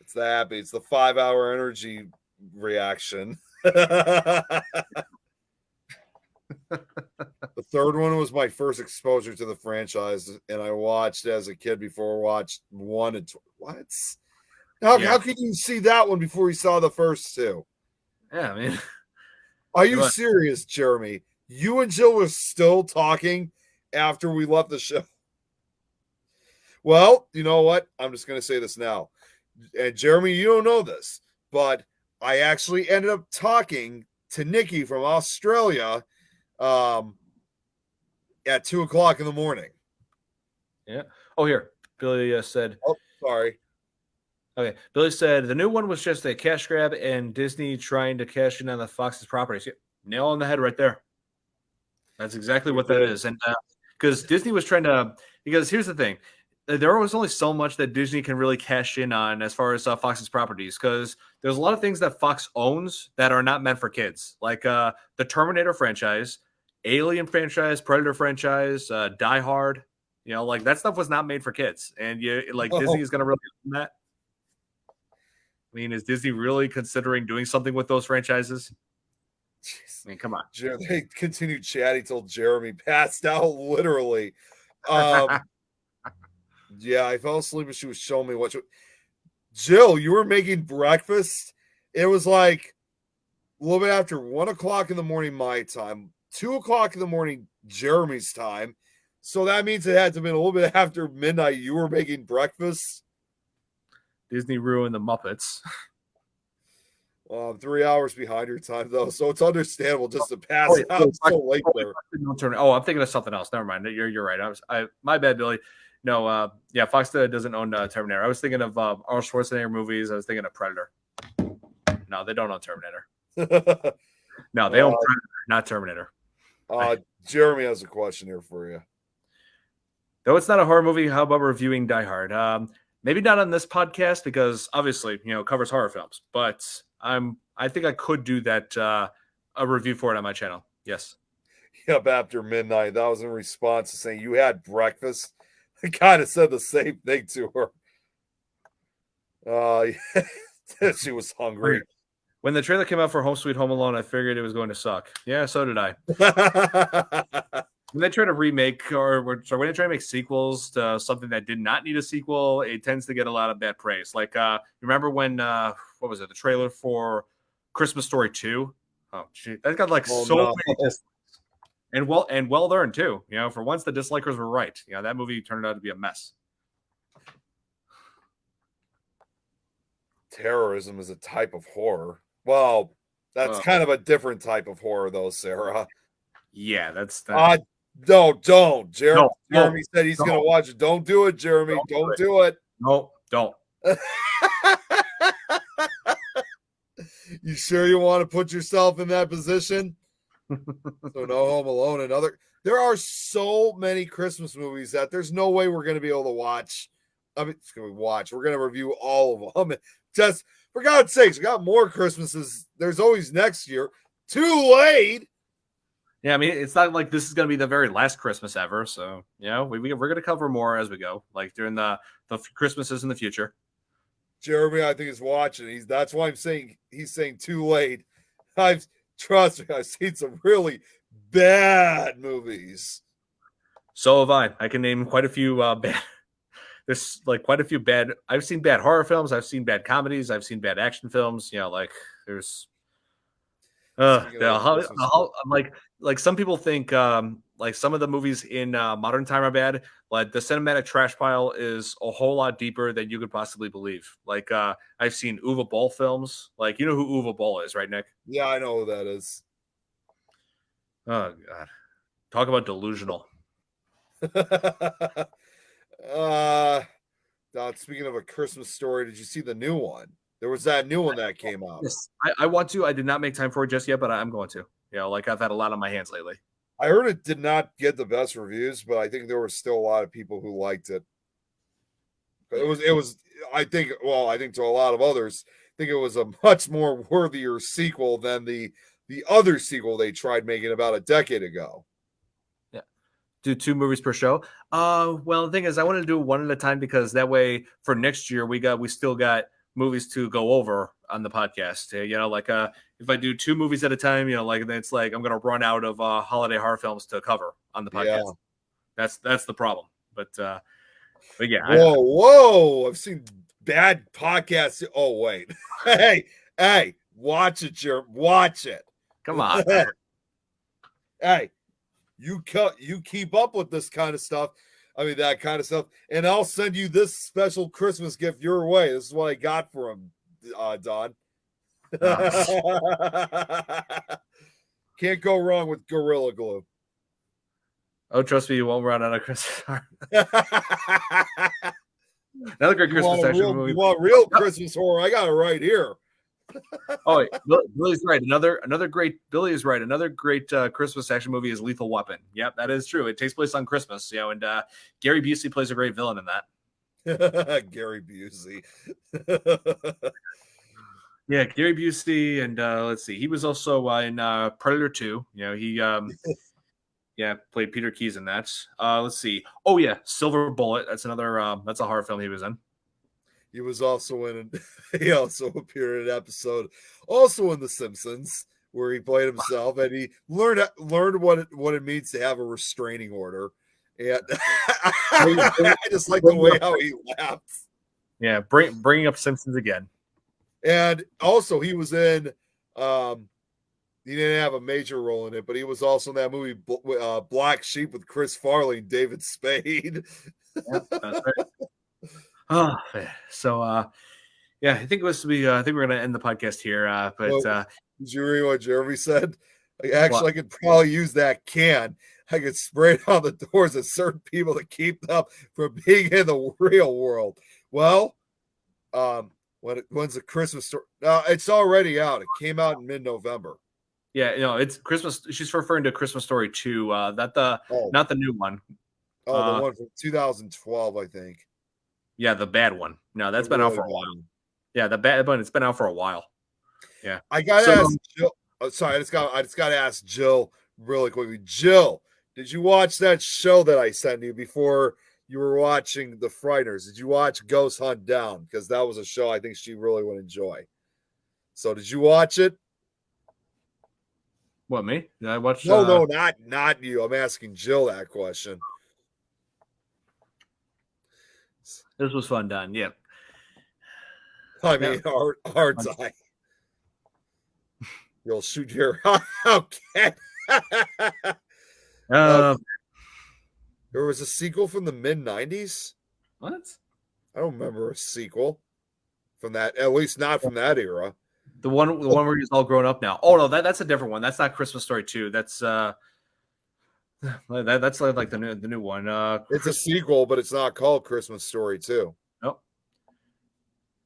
It's the happy. It's the 5-hour energy reaction. The third one was my first exposure to the franchise, and I watched as a kid before. Watched 1 and 2. What? How can you see that one before you saw the first two? Yeah, I mean, are you serious, Jeremy? You and Jill were still talking after we left the show. Well, you know what? I'm just going to say this now. And Jeremy, you don't know this, but I actually ended up talking to Nikki from Australia at 2:00 in the morning. Yeah. Oh, here. Billy said. Oh, sorry. Okay. Billy said the new one was just a cash grab and Disney trying to cash in on the Fox's properties. Yeah, nail on the head right there. That's exactly what that is. And because Disney was trying to, because here's the thing. There was only so much that Disney can really cash in on as far as Fox's properties, because there's a lot of things that Fox owns that are not meant for kids, like the Terminator franchise, Alien franchise, Predator franchise, Die Hard. You know, like that stuff was not made for kids, and Disney is going to really own that. I mean, is Disney really considering doing something with those franchises? Jeez. I mean, come on. They continued chatting till Jeremy passed out, literally. Yeah, I fell asleep and she was showing me Jill, you were making breakfast. It was like a little bit after 1:00 in the morning, my time, 2:00 in the morning, Jeremy's time. So that means it had to have been a little bit after midnight. You were making breakfast. Disney ruined the Muppets. 3 hours behind your time, though, so it's understandable just to pass out so late there. Oh, I'm thinking of something else. Never mind. You're right. My bad, Billy. No, yeah, Fox doesn't own Terminator. I was thinking of Arnold Schwarzenegger movies. I was thinking of Predator. No, they don't own Terminator. No, they own Predator, not Terminator. Jeremy has a question here for you. Though it's not a horror movie, how about reviewing Die Hard? Maybe not on this podcast because obviously, it covers horror films. But I think I could do that a review for it on my channel. Yes. Yep, after midnight. That was in response to saying you had breakfast. I kind of said the same thing to her. She was hungry. When the trailer came out for Home Sweet Home Alone, I figured it was going to suck. Yeah, so did I. When they try to remake when they try to make sequels to something that did not need a sequel, it tends to get a lot of bad praise. Like, remember when, what was it, the trailer for Christmas Story 2? Oh, gee, that got many dislikes. And well earned too. For once the dislikers were right. That movie turned out to be a mess. Terrorism is a type of horror. Well, that's kind of a different type of horror, though, Sarah. Yeah, that's don't. Jeremy said he's going to watch it. Don't do it, Jeremy. Don't do it. No, don't. You sure you want to put yourself in that position? So no Home Alone and other. There are so many Christmas movies that there's no way we're going to be able to watch. We're going to review all of them. Just for God's sakes, we got more Christmases. There's always next year. Too late. Yeah, I mean, it's not like this is going to be the very last Christmas ever. So, we're going to cover more as we go, like during the Christmases in the future. Jeremy, I think, is watching. That's why I'm saying he's saying too late. Trust me, I've seen some really bad movies. So have I. I can name quite a few bad. There's quite a few bad. I've seen bad horror films. I've seen bad comedies. I've seen bad action films. There's. Like some people think some of the movies in modern time are bad. Like the cinematic trash pile is a whole lot deeper than you could possibly believe. Like I've seen Uwe Boll films. Like you know who Uwe Boll is, right, Nick? Yeah, I know who that is. Oh God, talk about delusional. Speaking of A Christmas Story, did you see the new one? There was that new one that came out. Yes, I want to. I did not make time for it just yet, but I'm going to. I've had a lot on my hands lately. I heard it did not get the best reviews, but I think there were still a lot of people who liked it. It was. I think to a lot of others, I think it was a much more worthier sequel than the other sequel they tried making about a decade ago. Yeah, do 2 movies per show. Well, the thing is, I want to do one at a time because that way for next year we still got movies to go over on the podcast. Like if I do 2 movies at a time, like it's like I'm gonna run out of holiday horror films to cover on the podcast. Yeah. That's the problem. But yeah. Whoa! I've seen bad podcasts. Oh wait, hey, watch it, Jeremy. Watch it. Come on. Hey, you keep up with this kind of stuff. I mean, that kind of stuff. And I'll send you this special Christmas gift your way. This is what I got for him, Don. Can't go wrong with Gorilla Glue. Oh, trust me, you won't run out of Christmas. Another great Christmas action movie. You want real Christmas horror? I got it right here. Oh, Billy's right. Another great. Billy is right. Another great Christmas action movie is Lethal Weapon. Yep, that is true. It takes place on Christmas. And Gary Busey plays a great villain in that. Gary Busey. Yeah, Gary Busey, and let's see, he was also in Predator 2. He played Peter Keyes in that. Let's see. Oh yeah, Silver Bullet. That's another. That's a horror film he was in. He was also in. He also appeared in an episode, also in The Simpsons, where he played himself, and he learned what it means to have a restraining order. And I just like the way how he laughs. Yeah, bringing up Simpsons again. And also, he was in. He didn't have a major role in it, but he was also in that movie Black Sheep with Chris Farley and David Spade. Yeah, that's right. Oh, so yeah, I think it was to be. I think we're gonna end the podcast here. But did you read what Jeremy said? I could probably use that can. I could spray it on the doors of certain people to keep them from being in the real world. Well, when's the Christmas story? It's already out. It came out in mid-November. Yeah, it's Christmas. She's referring to Christmas Story 2. Not the new one. Oh, the one from 2012, I think. Yeah, the bad one. No, that's been out for a while. Yeah, the bad one. It's been out for a while. Yeah. I gotta ask Jill. Oh, sorry, I just got to ask Jill really quickly. Jill, did you watch that show that I sent you before you were watching The Frighteners? Did you watch Ghost Hunt Down? Because that was a show I think she really would enjoy. So, did you watch it? What, me? Did I watch? No, not you. I'm asking Jill that question. This was fun done. Yeah. I mean, hard time. You'll shoot your okay. There was a sequel from the mid-90s. What? I don't remember a sequel from that. At least not from that era. The one where he's all grown up now. Oh no, that's a different one. That's not Christmas Story 2. That's that's like the new one. It's a sequel, but it's not called Christmas Story 2. Nope.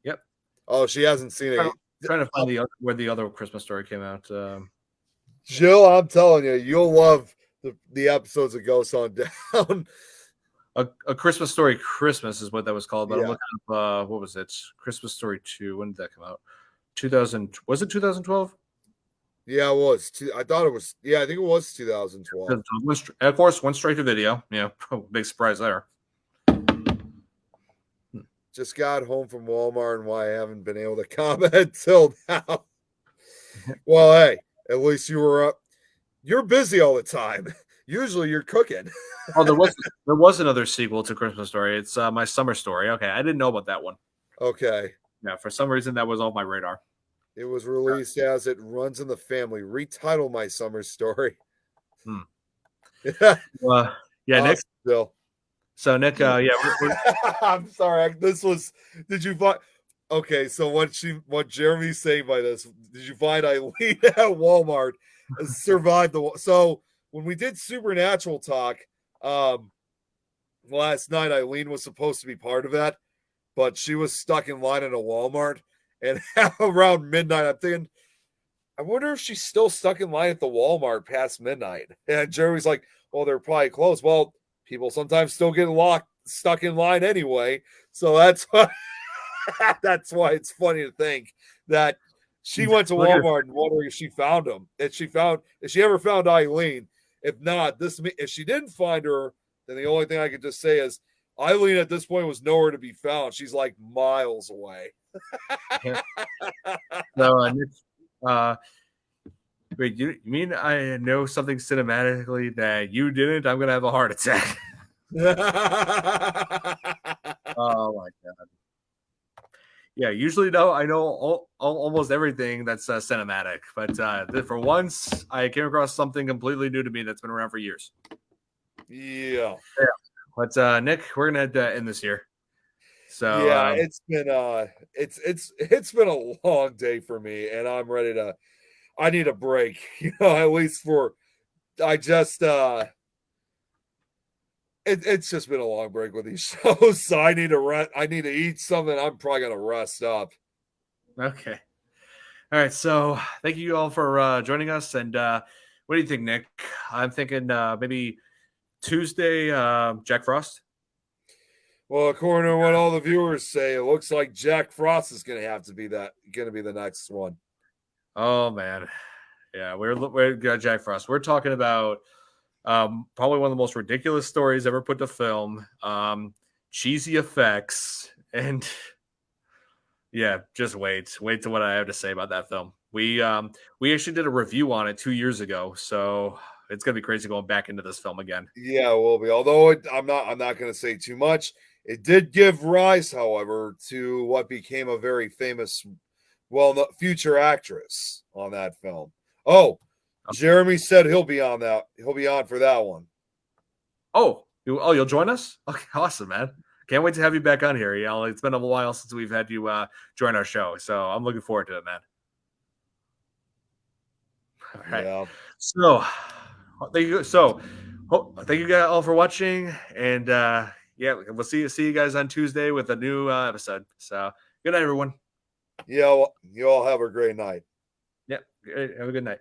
Yep. Oh, she hasn't seen it. Trying to find where the other Christmas Story came out. Jill, I'm telling you, you'll love the episodes of Ghost on Down. A Christmas Story Christmas is what that was called. But Yeah. I'm looking up what was it? Christmas Story 2. When did that come out? 2000. Was it 2012? Yeah, it was. I thought it was. Yeah, I think it was 2012. Of course, went straight to video. Yeah, big surprise there. Just got home from Walmart and why I haven't been able to comment till now. Well, hey, at least you were up. You're busy all the time. Usually you're cooking. Oh, there was another sequel to Christmas Story. It's My Summer Story. Okay, I didn't know about that one. Okay. Yeah, for some reason that was off my radar. It was released as It Runs in the Family. Retitle My Summer Story. Yeah, Nick. Still. So Nick, yeah, I'm sorry. Did you find? Okay, so what Jeremy's saying by this? Did you find Eileen at Walmart survived So when we did Supernatural talk last night, Eileen was supposed to be part of that, but she was stuck in line at a Walmart, and around midnight, I'm thinking, I wonder if she's still stuck in line at the Walmart past midnight. And Jeremy's like, well, they're probably closed. Well, people sometimes still get stuck in line anyway. So that's why it's funny to think that she went to Walmart and wondering if she found him. If she ever found Eileen. If not, if she didn't find her, then the only thing I could just say is Eileen at this point was nowhere to be found. She's like miles away. So, Nick, wait, you mean I know something cinematically that you didn't? I'm gonna have a heart attack. Oh my god! Yeah, usually though I know almost everything that's cinematic, but for once I came across something completely new to me that's been around for years. Yeah. But Nick, we're gonna end this year. So yeah, it's been a long day for me, and I'm ready to. I need a break, at least for. I just it's just been a long break with these shows, so I need to rest. I need to eat something. I'm probably gonna rest up. Okay. All right. So thank you all for joining us. And what do you think, Nick? I'm thinking maybe Tuesday, Jack Frost. Well, according to what all the viewers say, it looks like Jack Frost is going to be the next one. Oh man, yeah, we're Jack Frost. We're talking about probably one of the most ridiculous stories ever put to film. Cheesy effects, and yeah, just wait to what I have to say about that film. We actually did a review on it 2 years ago, so it's gonna be crazy going back into this film again. Yeah, it will be. Although I'm not going to say too much. It did give rise, however, to what became a very famous, future actress on that film. Oh, Jeremy said he'll be on that. He'll be on for that one. You'll join us? Okay, awesome, man. Can't wait to have you back on here. It's been a while since we've had you join our show, so I'm looking forward to it, man. All right. Yeah. So, thank you. So, thank you guys all for watching, and we'll see you guys on Tuesday with a new episode. So, good night, everyone. Yeah, you all have a great night. Yeah, have a good night.